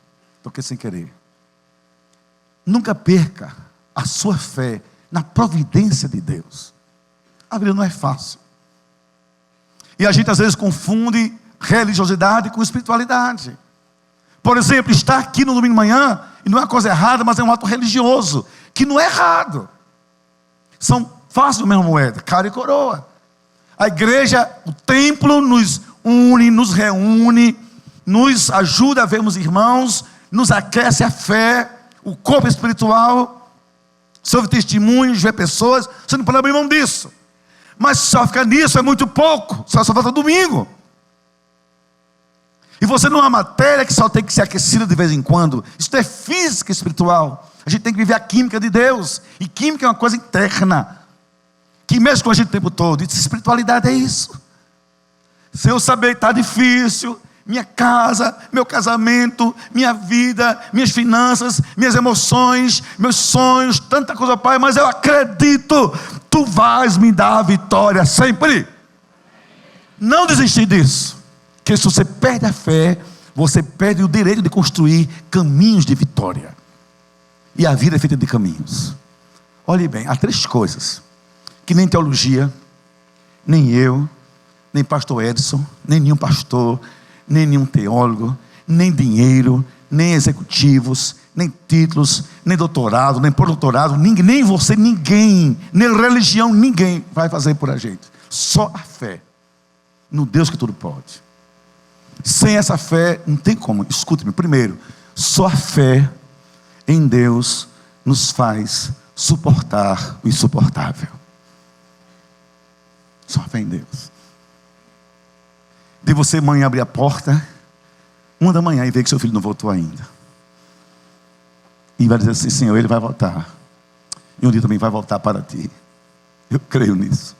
toquei sem querer. Nunca perca a sua fé na providência de Deus. A vida não é fácil. E a gente às vezes confunde religiosidade com espiritualidade. Por exemplo, estar aqui no domingo de manhã, e não é uma coisa errada, mas é um ato religioso, que não é errado. São faces da mesma moeda, cara e coroa. A igreja, o templo nos une, nos reúne, nos ajuda a vermos irmãos, nos aquece a fé, o corpo espiritual, sobre testemunhos, ver pessoas. Você não pode abrir mão disso. Mas só ficar nisso é muito pouco, só falta domingo. E você não é uma matéria que só tem que ser aquecida de vez em quando. Isso é física e espiritual. A gente tem que viver a química de Deus. E química é uma coisa interna, que mexe com a gente o tempo todo. E espiritualidade é isso. Se eu saber que está difícil, minha casa, meu casamento, minha vida, minhas finanças, minhas emoções, meus sonhos, tanta coisa, Pai, mas eu acredito, Tu vais me dar a vitória sempre. Não desistir disso. Porque se você perde a fé, você perde o direito de construir caminhos de vitória. E a vida é feita de caminhos. Olhe bem, há 3 coisas que nem teologia, nem eu, nem pastor Edson, nem nenhum pastor, nem nenhum teólogo, nem dinheiro, nem executivos, nem títulos, nem doutorado, nem pós-doutorado, nem você, ninguém, nem religião, ninguém vai fazer por a gente. Só a fé no Deus que tudo pode. Sem essa fé não tem como. Escute-me, primeiro, só a fé em Deus nos faz suportar o insuportável. Só a fé em Deus. De você, mãe, abrir a porta 1 da manhã e ver que seu filho não voltou ainda, e vai dizer assim: Senhor, ele vai voltar, e um dia também vai voltar para ti. Eu creio nisso.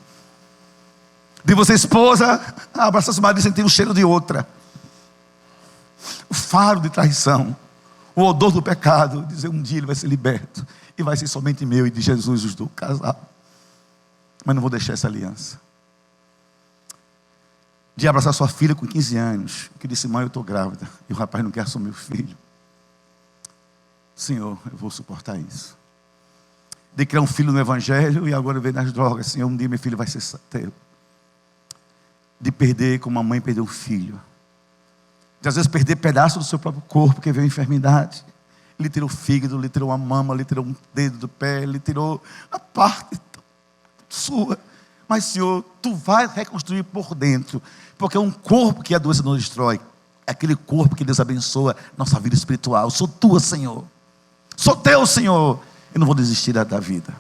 De você, esposa, abraçar seu marido e sentir o cheiro de outra, o faro de traição, o odor do pecado, dizer: um dia ele vai ser liberto e vai ser somente meu e de Jesus os do casal. Mas não vou deixar essa aliança. De abraçar sua filha com 15 anos, que disse: mãe, eu estou grávida, e o rapaz não quer assumir o filho. Senhor, eu vou suportar isso. De criar um filho no evangelho e agora ver nas drogas. Senhor, um dia meu filho vai ser teu. De perder como a mãe perdeu o filho. De às vezes perder pedaço do seu próprio corpo, porque veio a enfermidade. Ele tirou o fígado, ele tirou a mama, ele tirou um dedo do pé, ele tirou a parte sua. Mas, Senhor, Tu vai reconstruir por dentro, porque é um corpo que a doença não destrói, é aquele corpo que Deus abençoa nossa vida espiritual. Eu sou Tua, Senhor, sou Teu, Senhor. Eu não vou desistir da vida.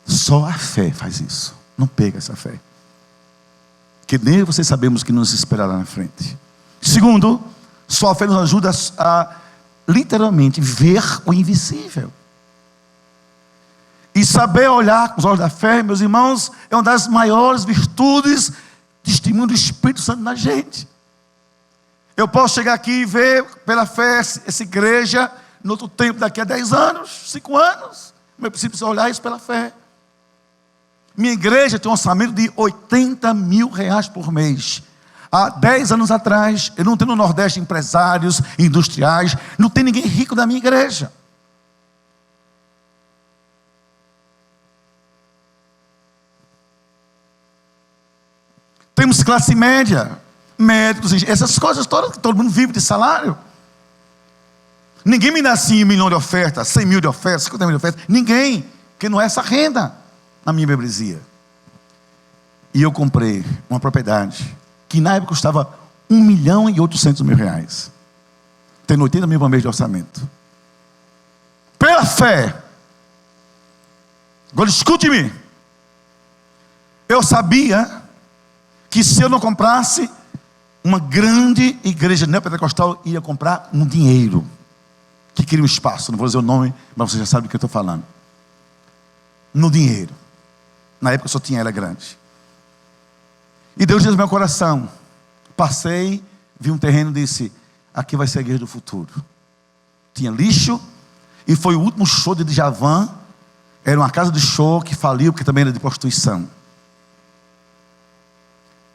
Só a fé faz isso. Não perca essa fé, que nem você sabemos que nos esperará na frente. Segundo, só a fé nos ajuda a literalmente ver o invisível. E saber olhar com os olhos da fé, meus irmãos, é uma das maiores virtudes, testemunho do Espírito Santo na gente. Eu posso chegar aqui e ver pela fé essa igreja no outro tempo, daqui a 10 anos, 5 anos. Mas eu preciso olhar isso pela fé. Minha igreja tem um orçamento de R$80 mil por mês. Há 10 anos atrás, eu não tenho no Nordeste empresários, industriais, não tem ninguém rico da minha igreja. Temos classe média, médicos, essas coisas todas que todo mundo vive de salário. Ninguém me dá assim 1 milhão de ofertas, 100 mil de ofertas, 50 mil de ofertas. Ninguém, porque não é essa renda na minha membresia. E eu comprei uma propriedade que na época custava R$1.800.000, tendo 80 mil por mês de orçamento. Pela fé. Agora escute-me. Eu sabia que se eu não comprasse, uma grande igreja neopentecostal ia comprar um dinheiro, que queria um espaço, não vou dizer o nome, mas você já sabe do que eu estou falando. No dinheiro. Na época só tinha ela grande. E Deus disse no meu coração, passei, vi um terreno e disse, aqui vai ser a igreja do futuro. Tinha lixo, e foi o último show de Djavan, era uma casa de show que faliu, porque também era de prostituição.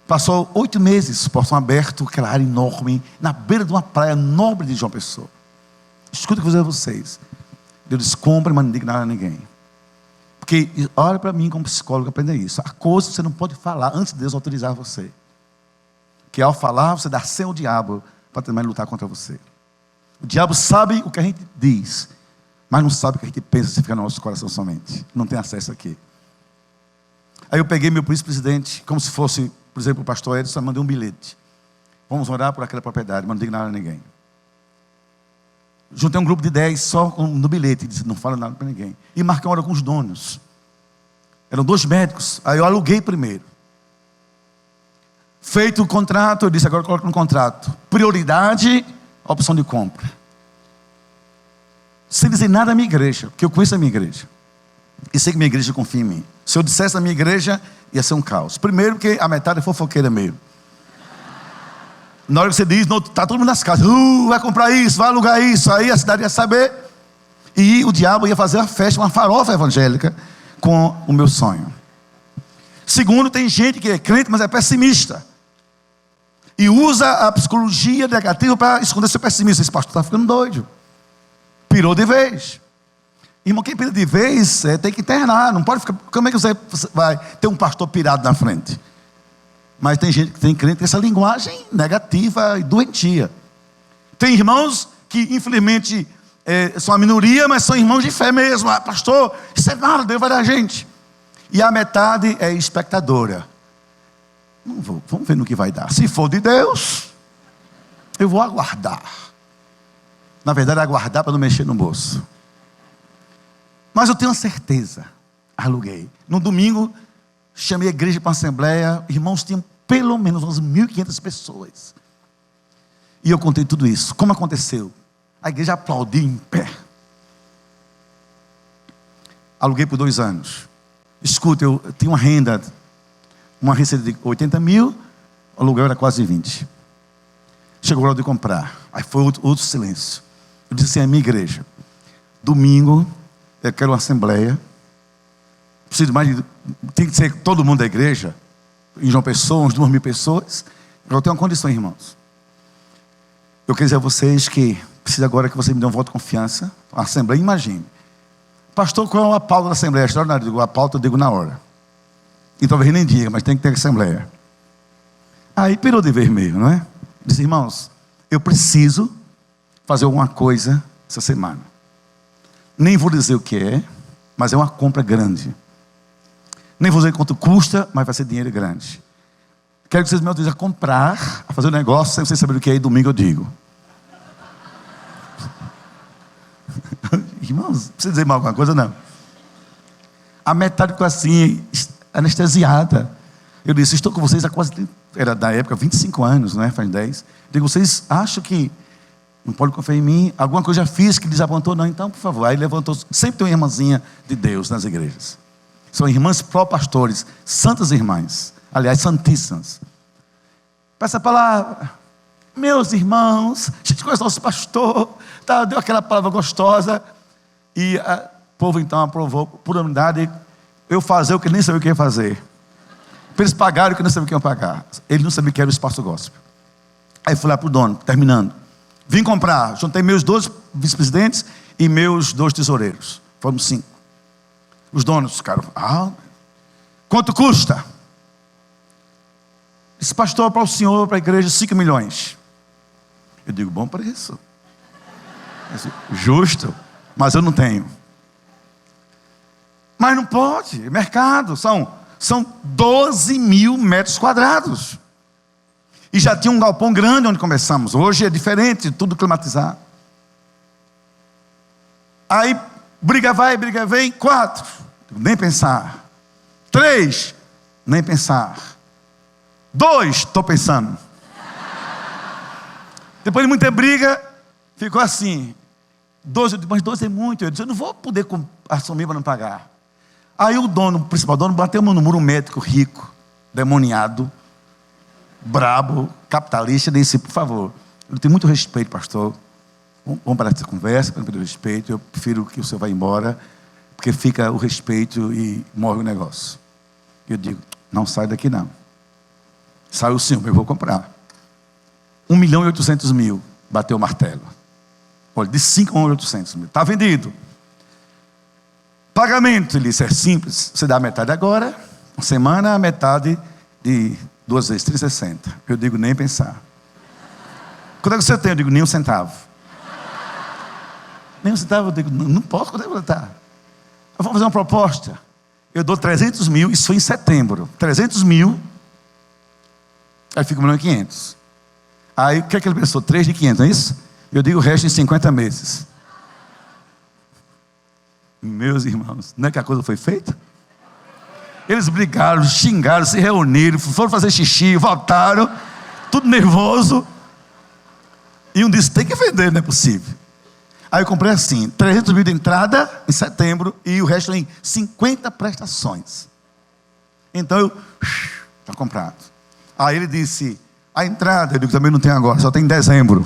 Passou 8 meses, portão aberto, aquela área enorme, na beira de uma praia nobre de João Pessoa. Escuta o que eu vou dizer a vocês. Deus disse, compre, mas não diga nada a ninguém. Porque, olha para mim como psicólogo, aprenda isso. A coisa que você não pode falar antes de Deus autorizar você. Que ao falar, você dá sem o diabo para também lutar contra você. O diabo sabe o que a gente diz, mas não sabe o que a gente pensa se fica no nosso coração somente. Não tem acesso aqui. Aí eu peguei meu vice-presidente, como se fosse, por exemplo, o pastor Edson, mandei um bilhete. Vamos orar por aquela propriedade, mas não diga nada a ninguém. Juntei um grupo de 10 só no bilhete, disse, não fala nada para ninguém. E marquei uma hora com os donos. Eram 2 médicos, aí eu aluguei primeiro. Feito o contrato, eu disse, agora coloca no contrato. Prioridade, opção de compra. Sem dizer nada à minha igreja, porque eu conheço a minha igreja. E sei que minha igreja confia em mim. Se eu dissesse a minha igreja, ia ser um caos. Primeiro porque a metade é fofoqueira mesmo. Na hora que você diz, está todo mundo nas casas, vai comprar isso, vai alugar isso, aí a cidade ia saber, e o diabo ia fazer uma festa, uma farofa evangélica, com o meu sonho. Segundo, tem gente que é crente, mas é pessimista, e usa a psicologia negativa para esconder seu pessimismo. Esse pastor está ficando doido, pirou de vez. Irmão, quem pira de vez, tem que internar, não pode ficar, como é que você vai ter um pastor pirado na frente? Mas tem gente que tem crente com essa linguagem negativa e doentia. Tem irmãos que infelizmente são a minoria, mas são irmãos de fé mesmo. Pastor, isso é nada, Deus vai dar gente. E a metade é espectadora. Não vou, vamos ver no que vai dar. Se for de Deus, eu vou aguardar. Na verdade, aguardar para não mexer no bolso. Mas eu tenho certeza, aluguei. No domingo, chamei a igreja para uma assembleia, irmãos, tinham pelo menos umas 1.500 pessoas. E eu contei tudo isso. Como aconteceu? A igreja aplaudiu em pé. Aluguei por 2 anos. Escuta, eu tinha uma receita de 80 mil, o aluguel era quase 20. Chegou a hora de comprar. Aí foi outro silêncio. Eu disse assim, a minha igreja, domingo, eu quero uma assembleia. Preciso mais de, tem que ser todo mundo da igreja, em João Pessoa, uns 2.000 pessoas. Eu tenho uma condição, irmãos. Eu quero dizer a vocês que preciso agora que vocês me dêem um voto de confiança. A assembleia, imagine. Pastor, qual é a pauta da assembleia? Extraordinário. Eu digo, a pauta eu digo na hora. E talvez nem diga, mas tem que ter assembleia. Aí pirou de vermelho, não é? Disse, irmãos, eu preciso fazer alguma coisa essa semana. Nem vou dizer o que é, mas é uma compra grande. Nem vou dizer quanto custa, mas vai ser dinheiro grande. Quero que vocês me autorizem a comprar, a fazer um negócio, sem vocês saberem o que é, e domingo eu digo. Irmãos, precisa dizer mais alguma coisa? Não. A metade ficou assim, anestesiada. Eu disse, estou com vocês há quase, era da época, 25 anos, né? Faz 10. Eu digo, vocês acham que Não pode confiar em mim. Alguma coisa eu já fiz que desapontou? Não, então, por favor. Aí levantou. Sempre tem uma irmãzinha de Deus nas igrejas. São irmãs pró-pastores, santas irmãs. Aliás, santíssimas. Peça a palavra. Meus irmãos, a gente conhece nosso pastor. Tá, deu aquela palavra gostosa. E o povo então aprovou, por unidade, eu fazer o que nem sabia o que ia fazer. Eles pagaram o que não sabiam o que iam pagar. Ele não sabia o que era o espaço gospel. Aí fui lá para o dono, terminando. Vim comprar, juntei meus 2 vice-presidentes e meus 2 tesoureiros. Fomos 5. Os donos ficaram, quanto custa? Disse, pastor, para o senhor, para a igreja, 5 milhões. Eu digo, bom preço. Disse, justo, mas eu não tenho. Mas não pode, mercado, são 12 mil metros quadrados. E já tinha um galpão grande onde começamos. Hoje é diferente, tudo climatizado. Aí, briga vai, briga vem, 4. Nem pensar. 3, nem pensar. 2, estou pensando. Depois de muita briga, ficou assim. 12, mas 12 é muito. Eu disse, eu não vou poder assumir para não pagar. Aí o principal dono, bateu no muro, um médico rico, demoniado, brabo, capitalista, disse, por favor, eu tenho muito respeito, pastor, vamos parar essa conversa, para não perder o respeito, eu prefiro que o senhor vá embora, porque fica o respeito e morre o negócio. Eu digo, não sai daqui não. Sai o senhor, eu vou comprar. 1.800.000, bateu o martelo. Olha, de 5.800.000, está vendido. Pagamento, ele disse, é simples, você dá a metade agora, uma semana, a metade de 2 vezes, 360. Eu digo, nem pensar. Quanto é que você tem? Eu digo, nem um centavo. Nem um centavo, eu digo, não posso, quanto é que você está? Eu vou fazer uma proposta. Eu dou 300.000, isso foi em setembro. 300.000, aí fica 1.500.000. Aí, o que é que ele pensou? 3 de 500, não é isso? Eu digo o resto em 50 meses. Meus irmãos, não é que a coisa foi feita? Eles brigaram, xingaram, se reuniram, foram fazer xixi, voltaram, tudo nervoso. E um disse, tem que vender, não é possível. Aí eu comprei assim, 300.000 de entrada em setembro e o resto em 50 prestações. Então eu, está comprado. Aí ele disse, a entrada, eu digo, também não tem agora, só tem em dezembro.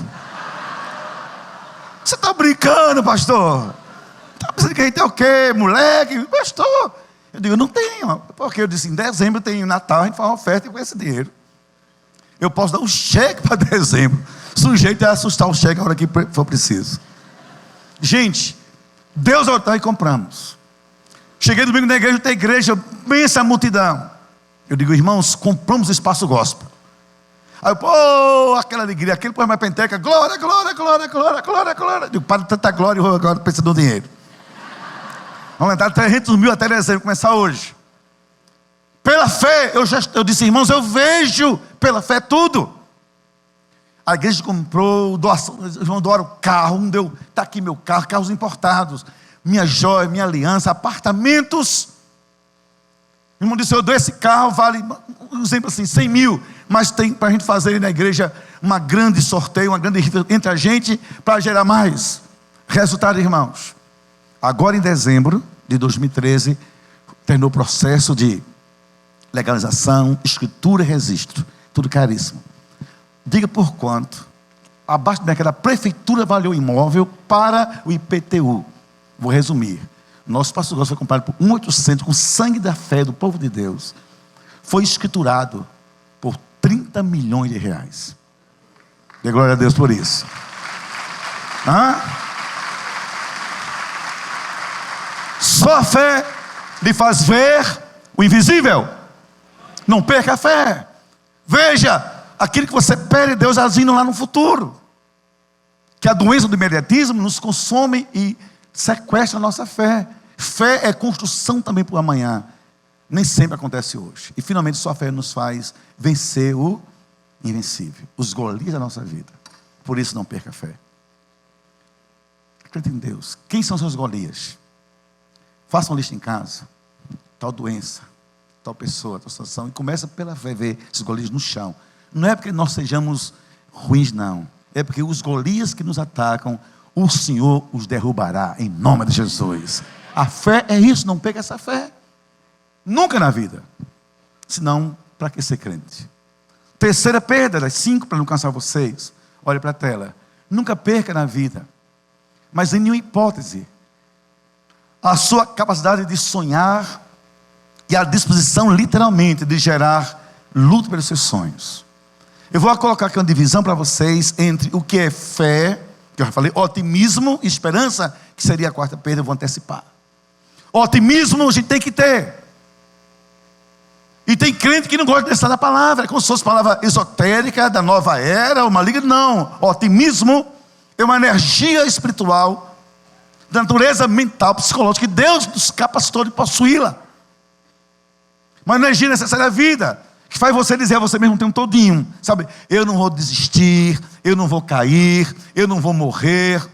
Você está brincando, pastor? Está pensando que a gente é o quê? Moleque? Pastor? Eu digo, não tenho. Porque eu disse, em dezembro tem Natal, a gente faz uma oferta com esse dinheiro. Eu posso dar um cheque para dezembro. Sujeito a assustar o cheque a hora que for preciso. Gente, Deus orou e compramos. Cheguei domingo na igreja, tem igreja, pensa a multidão. Eu digo, irmãos, compramos o espaço gospel. Aí eu, pô, aquela alegria, aquele poema penteca, glória, glória, glória, glória, glória, glória. Eu digo, para de tanta glória, eu agora pensando no dinheiro. Vamos entrar 300.000 até dezembro, começar hoje. Pela fé, eu disse, irmãos, eu vejo pela fé tudo. A igreja comprou, doação, os irmãos doaram carro, um deu, está aqui meu carro, carros importados, minha joia, minha aliança, apartamentos. O irmão disse, eu dou esse carro, vale, um exemplo assim, 100.000, mas tem para a gente fazer na igreja uma grande sorteio, uma grande rifa entre a gente, para gerar mais. Resultado, irmãos, agora em dezembro de 2013, terminou o processo de legalização, escritura e registro, tudo caríssimo. Diga por quanto, abaixo daquela prefeitura avaliou o imóvel para o IPTU. Vou resumir. Nosso pastor foi comprado por 1.800 com sangue da fé do povo de Deus. Foi escriturado por 30 milhões de reais. Dê glória a Deus por isso. Só a fé lhe faz ver o invisível. Não perca a fé. Veja aquilo que você pede, Deus agindo lá no futuro. Que a doença do imediatismo nos consome e sequestra a nossa fé. Fé é construção também para o amanhã. Nem sempre acontece hoje. E finalmente sua fé nos faz vencer o invencível, os Golias da nossa vida. Por isso não perca a fé. Acredite em Deus. Quem são seus Golias? Faça uma lista em casa. Tal doença, tal pessoa, tal situação. E começa pela fé, ver esses Golias no chão. Não é porque nós sejamos ruins, não. é porque os Golias que nos atacam, o Senhor os derrubará em nome de Jesus. A fé é isso, não perca essa fé. Nunca na vida. Senão, para que ser crente? Terceira perda, das 5, para não cansar vocês. Olhe para a tela. Nunca perca na vida, mas em nenhuma hipótese, a sua capacidade de sonhar e a disposição, literalmente, de gerar luta pelos seus sonhos. Eu vou colocar aqui uma divisão para vocês entre o que é fé, que eu já falei, otimismo e esperança, que seria a quarta perda, eu vou antecipar. Otimismo a gente tem que ter. E tem crente que não gosta dessa da palavra, como se fosse palavra esotérica, da nova era, ou maligna. Não, otimismo é uma energia espiritual, da natureza mental, psicológica, que Deus nos capacitou de possuí-la. Uma energia necessária à vida, que faz você dizer a você mesmo o tempo todinho, sabe, eu não vou desistir, eu não vou cair, eu não vou morrer,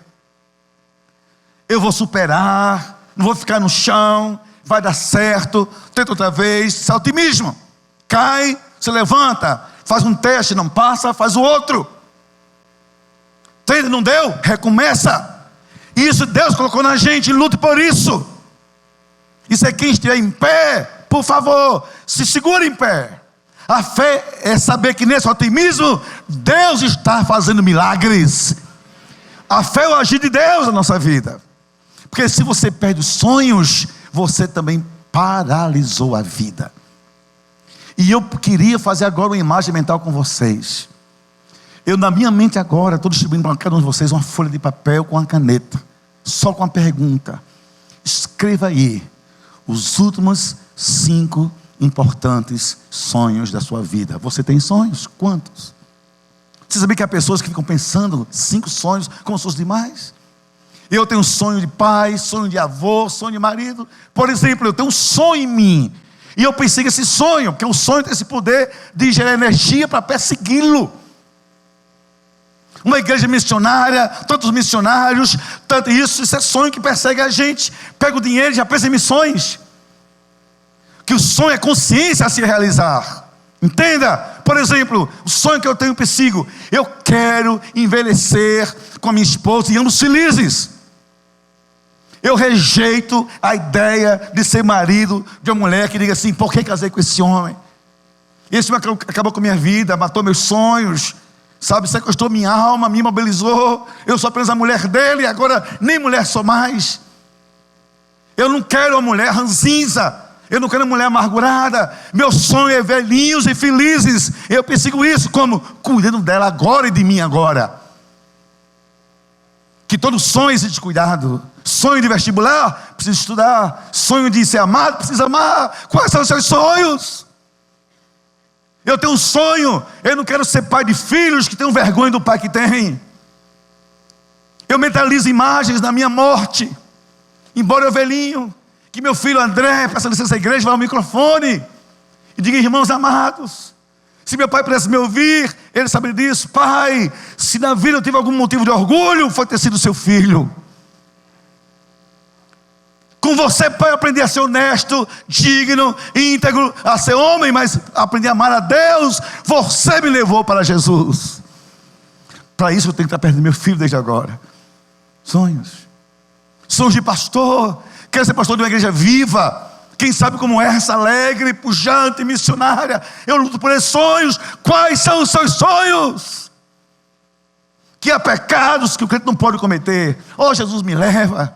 eu vou superar, não vou ficar no chão, vai dar certo, tenta outra vez. Isso é otimismo. Cai, se levanta, faz um teste, não passa, faz o outro. Tenta, não deu, recomeça. Isso Deus colocou na gente, lute por isso. Isso é quem estiver em pé, por favor, se segure em pé. A fé é saber que nesse otimismo Deus está fazendo milagres. A fé é o agir de Deus na nossa vida. Porque se você perde os sonhos, você também paralisou a vida. E eu queria fazer agora uma imagem mental com vocês. Eu na minha mente agora estou distribuindo para cada um de vocês uma folha de papel com uma caneta, só com uma pergunta. Escreva aí os últimos 5 importantes sonhos da sua vida. Você tem sonhos? Quantos? Você sabia que há pessoas que ficam pensando 5 sonhos como se fossem demais? Eu tenho sonho de pai, sonho de avô, sonho de marido. Por exemplo, eu tenho um sonho em mim, e eu persigo esse sonho, porque o sonho tem esse poder de gerar energia para persegui-lo. Uma igreja missionária, tantos missionários, tanto isso é sonho que persegue a gente. Pega o dinheiro e já pensa em missões. Que o sonho é consciência a se realizar. Entenda? Por exemplo, o sonho que eu tenho persigo, eu quero envelhecer com a minha esposa e ambos felizes. Eu rejeito a ideia de ser marido de uma mulher que diga assim: por que casei com esse homem? Esse homem acabou com a minha vida, matou meus sonhos, sabe, sequestrou minha alma, me imobilizou. Eu sou apenas a mulher dele, agora nem mulher sou mais. Eu não quero uma mulher ranzinza, eu não quero uma mulher amargurada. Meu sonho é velhinhos e felizes. Eu persigo isso como? Cuidando dela agora e de mim agora. Que todo sonho existe cuidado. Sonho de vestibular, precisa estudar. Sonho de ser amado, precisa amar. Quais são os seus sonhos? Eu tenho um sonho. Eu não quero ser pai de filhos que tenham vergonha do pai que tem. Eu mentalizo imagens da minha morte, embora eu velhinho, que meu filho André peça licença à igreja, vá ao microfone e diga: irmãos amados, se meu pai pudesse me ouvir, ele saberia disso. Pai, se na vida eu tive algum motivo de orgulho, foi ter sido seu filho. Com você, pai, eu aprendi a ser honesto, digno, íntegro, a ser homem, mas aprendi a amar a Deus. Você me levou para Jesus. Para isso eu tenho que estar perto do meu filho desde agora. Sonhos. Sonhos de pastor. Quero ser pastor de uma igreja viva. Quem sabe como essa, alegre, pujante, missionária. Eu luto por esses sonhos. Quais são os seus sonhos? Que há pecados que o crente não pode cometer. Oh, Jesus me leva.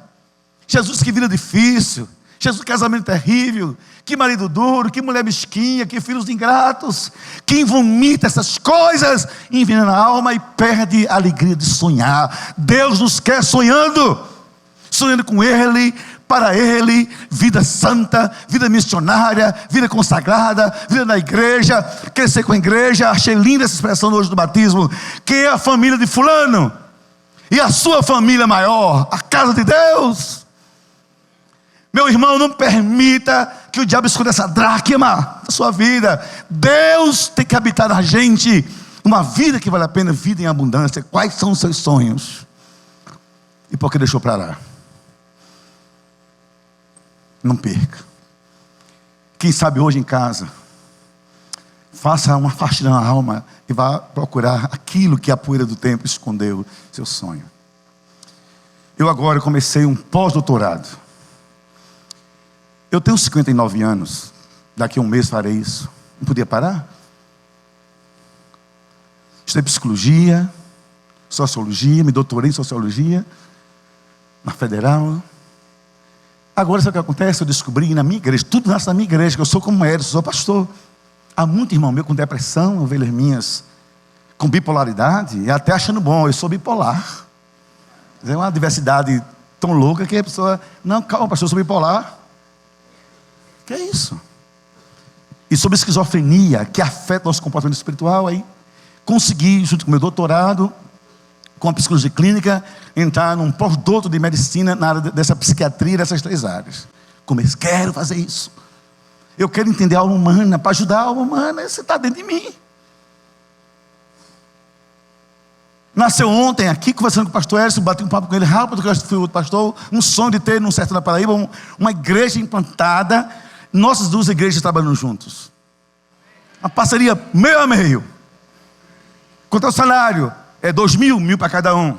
Jesus, que vida difícil. Jesus, que casamento terrível. Que marido duro, que mulher mesquinha, que filhos ingratos. Quem vomita essas coisas, envenena a alma e perde a alegria de sonhar. Deus nos quer sonhando. Sonhando com Ele, para Ele, vida santa, vida missionária, vida consagrada, vida na igreja, crescer com a igreja. Achei linda essa expressão hoje do batismo. Quem é a família de fulano? E a sua família maior, a casa de Deus. Meu irmão, não permita que o diabo esconda essa dracma da sua vida. Deus tem que habitar na gente uma vida que vale a pena, vida em abundância. Quais são os seus sonhos? E por que deixou para lá? Não perca. Quem sabe hoje em casa Faça uma faxina na alma e vá procurar aquilo que a poeira do tempo escondeu, seu sonho. Eu agora comecei um pós-doutorado. Eu tenho 59 anos. Daqui a um mês farei isso. Não podia parar? Estudei psicologia, sociologia, me doutorei em sociologia, na Federal. Agora, sabe o que acontece? Eu descobri na minha igreja, tudo nasce na minha igreja, que eu sou como Edson, sou pastor. Há muito irmão meu com depressão, ovelhas minhas, com bipolaridade, e até achando bom, eu sou bipolar. É uma diversidade tão louca que a pessoa, não, calma pastor, eu sou bipolar. Que é isso? E sobre esquizofrenia, que afeta nosso comportamento espiritual, aí consegui, junto com meu doutorado, com a psicologia clínica, entrar num pós-doutorado de medicina na área dessa psiquiatria, dessas 3 áreas. Quero fazer isso. Eu quero entender a alma humana, para ajudar a alma humana, você está dentro de mim. Nasceu ontem aqui, conversando com o pastor Edson, bati um papo com ele rápido, que eu fui outro pastor, um sonho de ter, num certo na Paraíba, uma igreja implantada, nossas 2 igrejas trabalhando juntos. Uma parceria meio a meio. Quanto ao salário? É 2.000, 1.000 para cada um.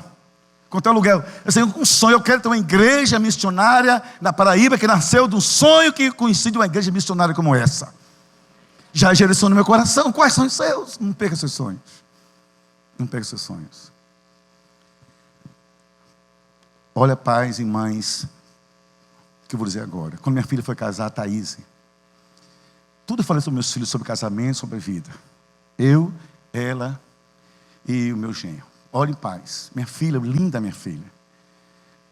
Quanto ao aluguel? Eu tenho um sonho, eu quero ter uma igreja missionária na Paraíba, que nasceu de um sonho que coincide uma igreja missionária como essa. Já gerou isso no meu coração. Quais são os seus? Não perca seus sonhos. Não perca seus sonhos. Olha, pais e mães, que eu vou dizer agora. Quando minha filha foi casar, a Thaís, tudo eu falei sobre meus filhos, sobre casamento, sobre vida. Eu, ela e o meu genro. Olha em paz. Minha filha, linda minha filha.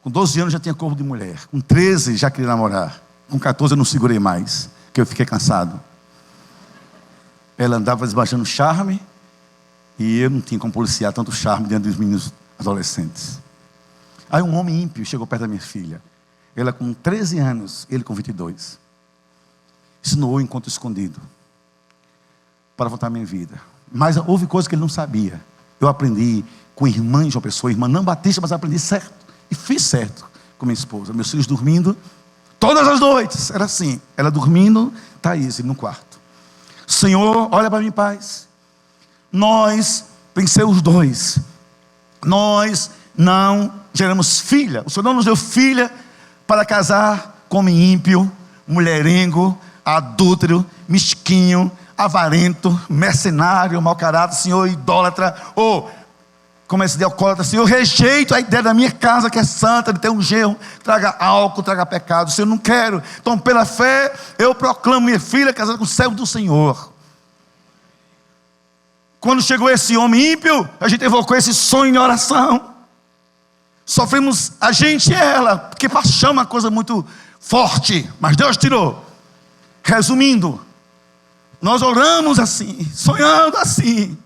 Com 12 anos já tinha corpo de mulher. Com 13 já queria namorar. Com 14 eu não segurei mais, que eu fiquei cansado. Ela andava esbanjando charme e eu não tinha como policiar tanto charme diante dos meninos adolescentes. Aí um homem ímpio chegou perto da minha filha. Ela com 13 anos, ele com 22. Insinuou encontro escondido para voltar à minha vida. Mas houve coisas que ele não sabia. Eu aprendi com irmã de uma pessoa, irmã não batista, mas aprendi certo. E fiz certo com minha esposa. Meus filhos dormindo, todas as noites. Era assim, ela dormindo, Thaís no quarto. Senhor, olha para mim, paz. Nós, pensei os 2. Nós não geramos filha. O Senhor não nos deu filha para casar com homem ímpio, mulherengo, adúltero, mesquinho, avarento, mercenário, mau caráter, Senhor, idólatra, ou como esse de alcoólatra. Senhor, rejeito a ideia da minha casa que é santa, de ter um genro, traga álcool, traga pecado. Senhor, não quero. Então, pela fé, eu proclamo minha filha casada com o servo do Senhor. Quando chegou esse homem ímpio, a gente evocou esse sonho em oração. Sofremos a gente e ela, porque paixão é uma coisa muito forte, mas Deus tirou. Resumindo, nós oramos assim, sonhando assim,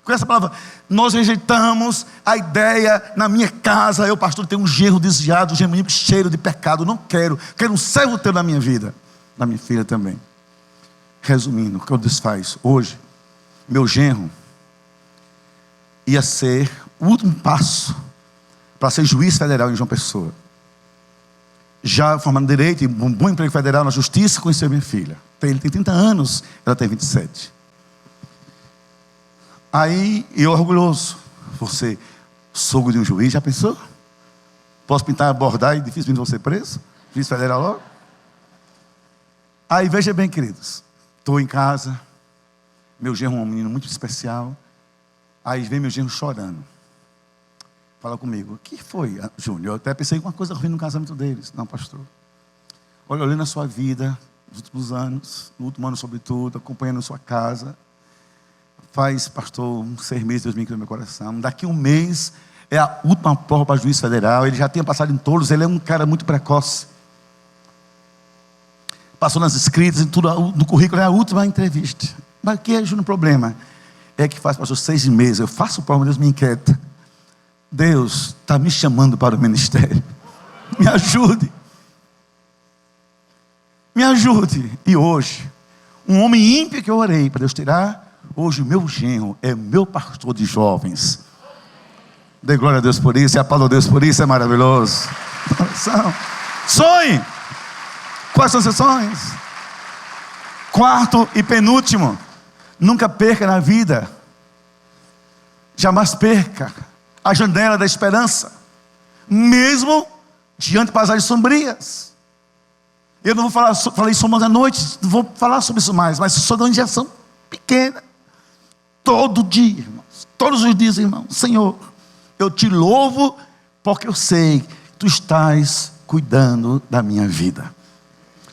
com essa palavra. Nós rejeitamos a ideia na minha casa. Eu, pastor, tenho um genro desviado, um genro cheiro de pecado. Não quero um servo teu na minha vida, na minha filha também. Resumindo, o que eu desfaço hoje, meu genro ia ser o último passo para ser juiz federal em João Pessoa. Já formando direito, e um bom emprego federal na justiça, conheceu minha filha. Ele tem 30 anos, ela tem 27. Aí, eu orgulhoso. Você, sogro de um juiz, já pensou? Posso pintar, bordar e dificilmente vou ser preso? Juiz federal logo? Aí, veja bem, queridos. Estou em casa. Meu genro é um menino muito especial. Aí vem meu genro chorando. Fala comigo. O que foi, Júnior? Eu até pensei em uma coisa ruim no casamento deles. Não, pastor. Olha, olhando a sua vida, nos últimos anos, no último ano sobretudo, acompanhando a sua casa. Faz, pastor, uns 6 meses, Deus me criou no meu coração. Daqui um mês é a última prova para juiz federal. Ele já tinha passado em todos. Ele é um cara muito precoce. Passou nas escritas, em tudo, no currículo é a última entrevista. Mas o que é, Júnior, o problema? É que faz, pastor, 6 meses. Eu faço prova, Deus me inquieta. Deus está me chamando para o ministério. Me ajude. Me ajude. E hoje, um homem ímpio que eu orei para Deus tirar, hoje o meu genro é meu pastor de jovens. Dê glória a Deus por isso, e aplauda a Deus por isso, é maravilhoso. Sonhe. Quais são os seus sonhos? 4º e penúltimo. Nunca perca na vida, jamais perca a janela da esperança, mesmo diante de paisagens sombrias. Eu não vou falar isso mais à noite, não vou falar sobre isso mais, mas só dá uma injeção pequena. Todo dia, irmãos, todos os dias, irmão, Senhor, eu te louvo, porque eu sei que tu estás cuidando da minha vida.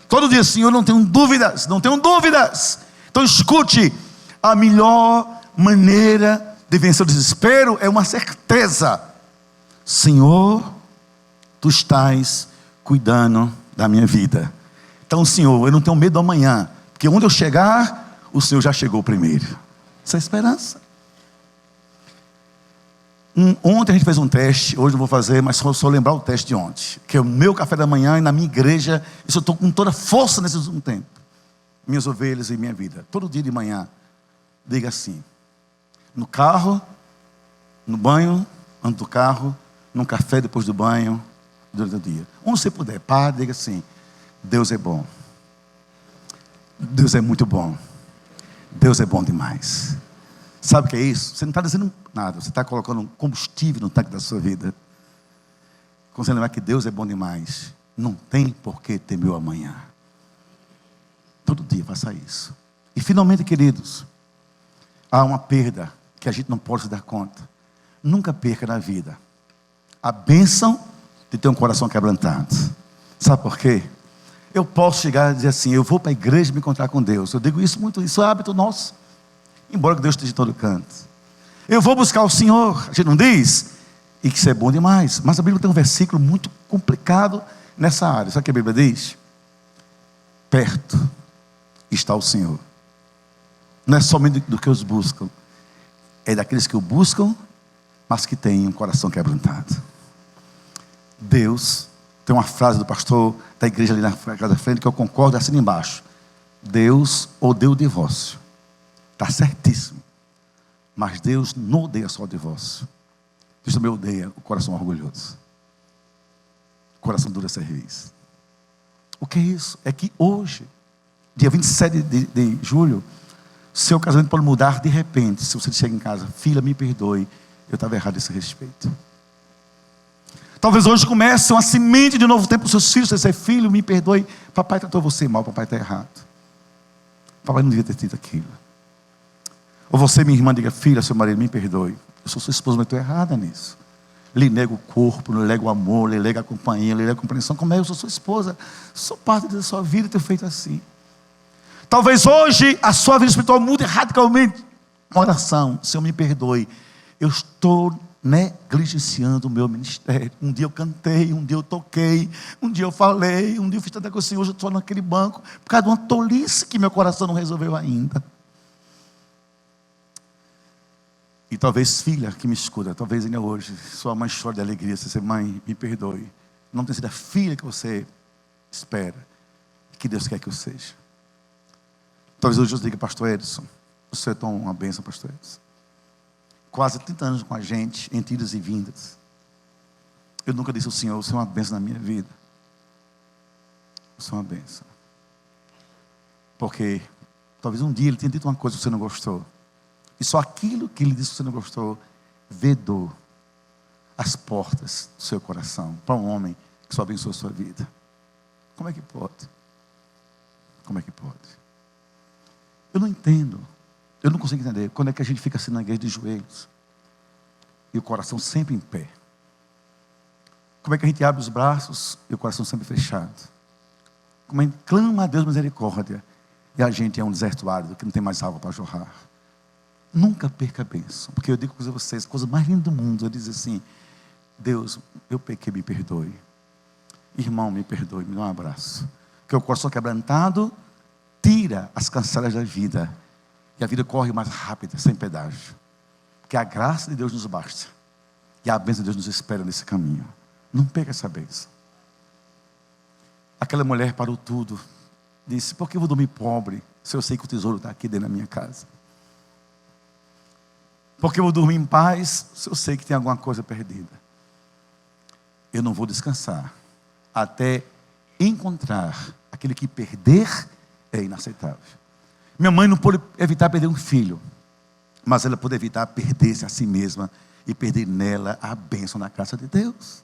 Todo dia, Senhor, não tenho dúvidas, não tenho dúvidas. Então escute, a melhor maneira de vencer o desespero é uma certeza: Senhor, tu estás cuidando da minha vida. Então, Senhor, eu não tenho medo do amanhã, porque onde eu chegar, o Senhor já chegou primeiro. Essa é a esperança. Ontem a gente fez um teste, hoje eu vou fazer, mas só lembrar o teste de ontem, que é o meu café da manhã e na minha igreja. Isso eu estou com toda força nesse último tempo. Minhas ovelhas e minha vida. Todo dia de manhã, diga assim: no carro, no banho, antes do carro, no café depois do banho, durante o dia. Onde você puder, pare, diga assim: Deus é bom. Deus é muito bom. Deus é bom demais. Sabe o que é isso? Você não está dizendo nada, você está colocando um combustível no tanque da sua vida. Quando você lembrar que Deus é bom demais, não tem por que temer o amanhã. Todo dia faça isso. E finalmente, queridos, há uma perda que a gente não pode se dar conta. Nunca perca na vida a bênção de ter um coração quebrantado. Sabe por quê? Eu posso chegar e dizer assim: eu vou para a igreja me encontrar com Deus. Eu digo isso muito, isso é hábito nosso, embora que Deus esteja em todo canto. Eu vou buscar o Senhor, a gente não diz? E que isso é bom demais. Mas a Bíblia tem um versículo muito complicado nessa área. Sabe o que a Bíblia diz? Perto está o Senhor. Não é somente do que os buscam, é daqueles que o buscam, mas que têm um coração quebrantado. Deus, tem uma frase do pastor da igreja ali na casa da frente que eu concordo, assim embaixo: Deus odeia o divórcio. Está certíssimo. Mas Deus não odeia só o divórcio. Deus também odeia o coração orgulhoso, o coração duro a serviço. O que é isso? É que hoje, dia 27 de julho, seu casamento pode mudar de repente. Se você chega em casa: filha, me perdoe, eu estava errado a esse respeito. Talvez hoje comece uma semente de novo tempo para os seus filhos. Você dizer: filho, me perdoe, papai tratou você mal, papai está errado, papai não devia ter tido aquilo. Ou você, minha irmã, diga: filha, seu marido, me perdoe, eu sou sua esposa, mas estou errada nisso. Lhe nego o corpo, lhe nego o amor, lhe nego a companhia, lhe nego a compreensão. Como é? Eu sou sua esposa, sou parte da sua vida e tenho feito assim. Talvez hoje a sua vida espiritual mude radicalmente. Uma oração: Senhor, me perdoe, eu estou negligenciando o meu ministério. Um dia eu cantei, um dia eu toquei, um dia eu falei, um dia eu fiz tanta coisa assim. Hoje eu estou naquele banco por causa de uma tolice que meu coração não resolveu ainda. E talvez, filha que me escuta, talvez ainda hoje sua mãe chore de alegria. Você diz: mãe, me perdoe, não tem sido a filha que você espera, que Deus quer que eu seja. Talvez hoje eu diga: pastor Edson, o senhor é tão uma bênção, pastor Edson. Quase 30 anos com a gente, entre idas e vindas. Eu nunca disse ao Senhor: o Senhor é uma bênção na minha vida. O Senhor é uma bênção. Porque talvez um dia Ele tenha dito uma coisa que você não gostou. E só aquilo que Ele disse que você não gostou vedou as portas do seu coração para um homem que só abençoou a sua vida. Como é que pode? Como é que pode? Eu não entendo. Eu não consigo entender quando é que a gente fica assim na igreja de joelhos e o coração sempre em pé. Como é que a gente abre os braços e o coração sempre fechado? Como a gente clama a Deus misericórdia e a gente é um deserto árido que não tem mais água para jorrar. Nunca perca a bênção, porque eu digo para vocês, a coisa mais linda do mundo, eu digo assim: Deus, eu pequei, me perdoe. Irmão, me perdoe, me dá um abraço. Porque o coração quebrantado tira as cansadas da vida. E a vida corre mais rápida, sem pedágio. Porque a graça de Deus nos basta. E a bênção de Deus nos espera nesse caminho. Não perca essa bênção. Aquela mulher parou tudo. Disse: por que eu vou dormir pobre, se eu sei que o tesouro está aqui dentro da minha casa? Por que eu vou dormir em paz, se eu sei que tem alguma coisa perdida? Eu não vou descansar até encontrar aquele que perder é inaceitável. Minha mãe não pôde evitar perder um filho, mas ela pôde evitar perder-se a si mesma e perder nela a bênção na casa de Deus.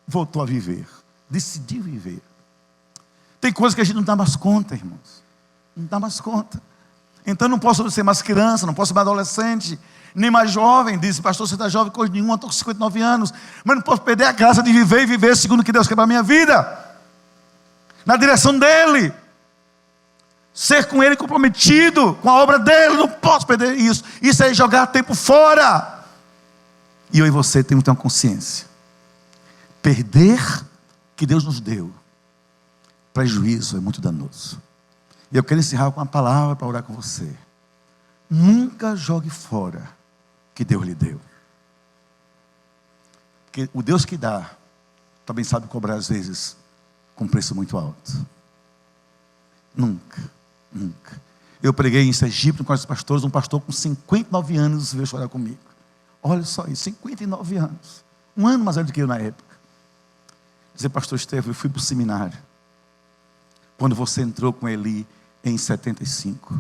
Voltou a viver, decidiu viver. Tem coisas que a gente não dá mais conta, irmãos. Não dá mais conta. Então não posso ser mais criança, não posso ser mais adolescente, nem mais jovem. Disse, pastor, você está jovem, coisa nenhuma, estou com 59 anos. Mas não posso perder a graça de viver e viver segundo o que Deus quer para a minha vida. Na direção dEle. Ser com Ele comprometido, com a obra dEle. Não posso perder isso. Isso é jogar tempo fora. E eu e você temos que ter uma consciência. Perder que Deus nos deu, prejuízo é muito danoso. E eu quero encerrar com uma palavra para orar com você. Nunca jogue fora o que Deus lhe deu. Porque o Deus que dá, também sabe cobrar às vezes com preço muito alto. Nunca, nunca. Eu preguei em Sergipe com os pastores, um pastor com 59 anos veio chorar comigo. Olha só isso, 59 anos. Um ano mais velho do que eu na época. Dizer, pastor Estevão, eu fui para o seminário. Quando você entrou com Eli em 75,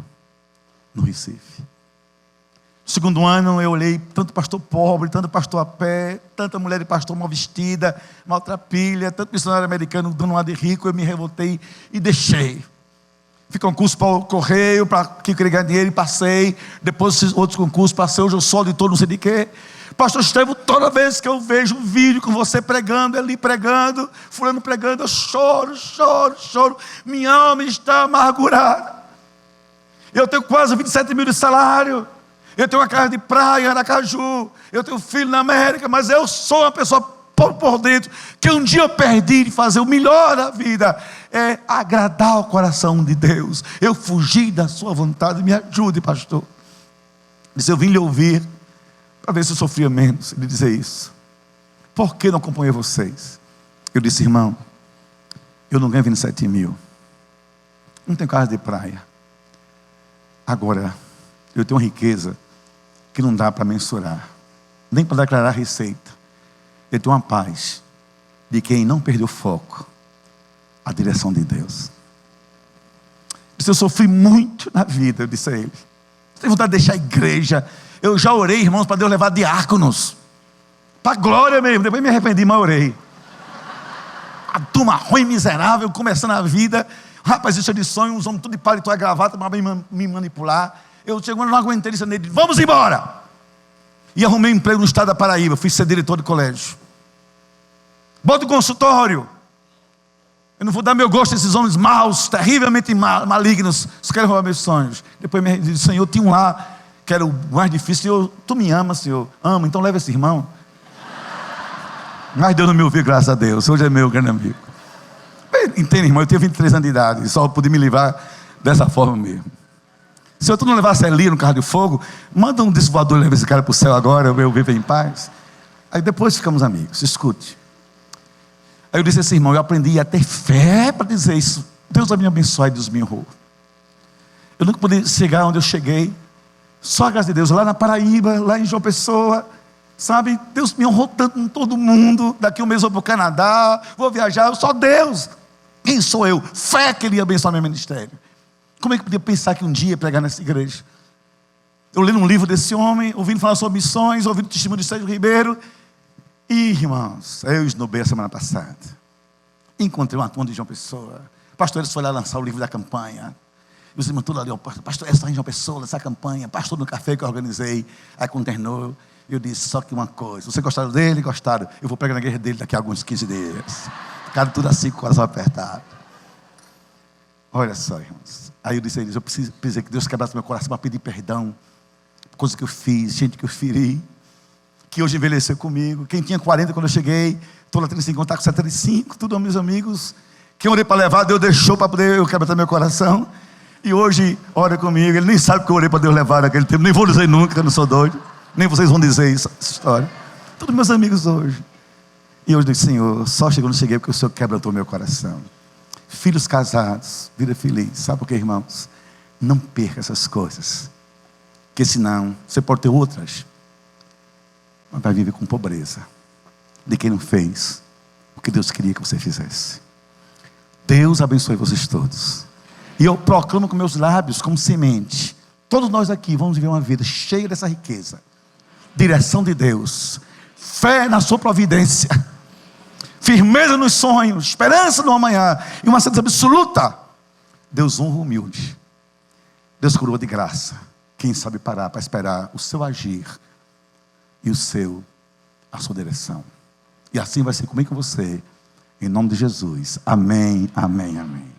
no Recife. No segundo ano eu olhei tanto pastor pobre, tanto pastor a pé, tanta mulher de pastor mal vestida, maltrapilha, tanto missionário americano dando um ar de rico, eu me revoltei e deixei. Fiz concurso para o Correio, para que eu queria ganhar dinheiro e passei. Depois fiz outros concursos, passei, hoje eu sou auditor, não sei de quê. Pastor Estevão, toda vez que eu vejo um vídeo com você pregando, Eli pregando, fulano pregando, eu choro. Minha alma está amargurada. Eu tenho quase 27 mil de salário. Eu tenho uma casa de praia em Aracaju. Eu tenho um filho na América, mas eu sou uma pessoa por dentro, que um dia eu perdi de fazer o melhor da vida, é agradar o coração de Deus. Eu fugi da sua vontade, me ajude, pastor. Disse, eu vim lhe ouvir, para ver se eu sofria menos. Ele dizia isso. Por que não acompanhei vocês? Eu disse, irmão, eu não ganho 27 mil. Não tenho casa de praia. Agora, eu tenho uma riqueza que não dá para mensurar, nem para declarar receita. Eu tenho uma paz de quem não perdeu o foco, a direção de Deus. Disse, eu sofri muito na vida, eu disse a ele. Tenho vontade de deixar a igreja. Eu já orei, irmãos, para Deus levar diáconos. Para a glória mesmo. Depois me arrependi, mas orei. A turma ruim, miserável, começando a vida. Rapaz, isso é de sonho, uns homens tudo de paletó e gravata para me manipular. Eu chego, não aguentei isso nele. Vamos embora! E arrumei um emprego no estado da Paraíba. Fui ser diretor de colégio. Bota o consultório. Eu não vou dar meu gosto a esses homens maus, terrivelmente malignos, que querem roubar meus sonhos. Depois me disse, Senhor, tinha um lá que era o mais difícil. Senhor, tu me amas, Senhor. Amo, então leva esse irmão. Mas Deus não me ouviu, graças a Deus. Hoje é meu grande amigo. Entende, irmão? Eu tinha 23 anos de idade e só pude me livrar dessa forma mesmo. Se eu não levasse Eli no carro de fogo, manda um disco voador e leva esse cara para o céu agora, eu vivo em paz. Aí depois ficamos amigos, escute. Aí eu disse assim, irmão, eu aprendi a ter fé para dizer isso. Deus vai me abençoar e Deus me honrou. Eu nunca podia chegar onde eu cheguei, só a graça de Deus, lá na Paraíba, lá em João Pessoa, sabe? Deus me honrou tanto com todo mundo. Daqui um mês eu vou para o Canadá, vou viajar, só Deus. Quem sou eu? Fé que Ele ia abençoar meu ministério. Como é que eu podia pensar que um dia ia pregar nessa igreja? Eu lendo um livro desse homem, ouvindo falar sobre missões, ouvindo o testemunho de Sérgio Ribeiro. E, irmãos, eu esnobei a semana passada. Encontrei uma turma de João Pessoa. O pastor Edson foi lá lançar o livro da campanha. E os irmãos todos ali, pastor Edson em João Pessoa, essa campanha, pastor no café que eu organizei. Aí quando terminou, eu disse, só que uma coisa, vocês gostaram dele? Gostaram. Eu vou pregar na igreja dele daqui a alguns 15 dias. Ficaram tudo assim, com o coração apertado. Olha só, irmãos. Aí eu disse a eles, eu preciso que Deus quebrasse meu coração para pedir perdão. Coisas que eu fiz, gente que eu feri, que hoje envelheceu comigo. Quem tinha 40 quando eu cheguei, estou lá 35, está com 75, tudo meus amigos. Quem orei para levar, Deus deixou para poder eu quebrar meu coração. E hoje, ora comigo, ele nem sabe que eu orei para Deus levar naquele tempo. Nem vou dizer nunca, que eu não sou doido. Nem vocês vão dizer isso, essa história. Todos meus amigos hoje. E hoje eu disse, Senhor, só quando cheguei porque o Senhor quebrantou meu coração. Filhos casados, vida feliz. Sabe por quê, irmãos? Não perca essas coisas. Porque senão, você pode ter outras, mas vai viver com pobreza de quem não fez o que Deus queria que você fizesse. Deus abençoe vocês todos. E eu proclamo com meus lábios, como semente. Todos nós aqui vamos viver uma vida cheia dessa riqueza. Direção de Deus. Fé na sua providência. Firmeza nos sonhos. Esperança no amanhã. E uma certeza absoluta. Deus honra o humilde. Deus coroa de graça quem sabe parar para esperar o seu agir e a sua direção. E assim vai ser comigo e com você. Em nome de Jesus. Amém, amém, amém.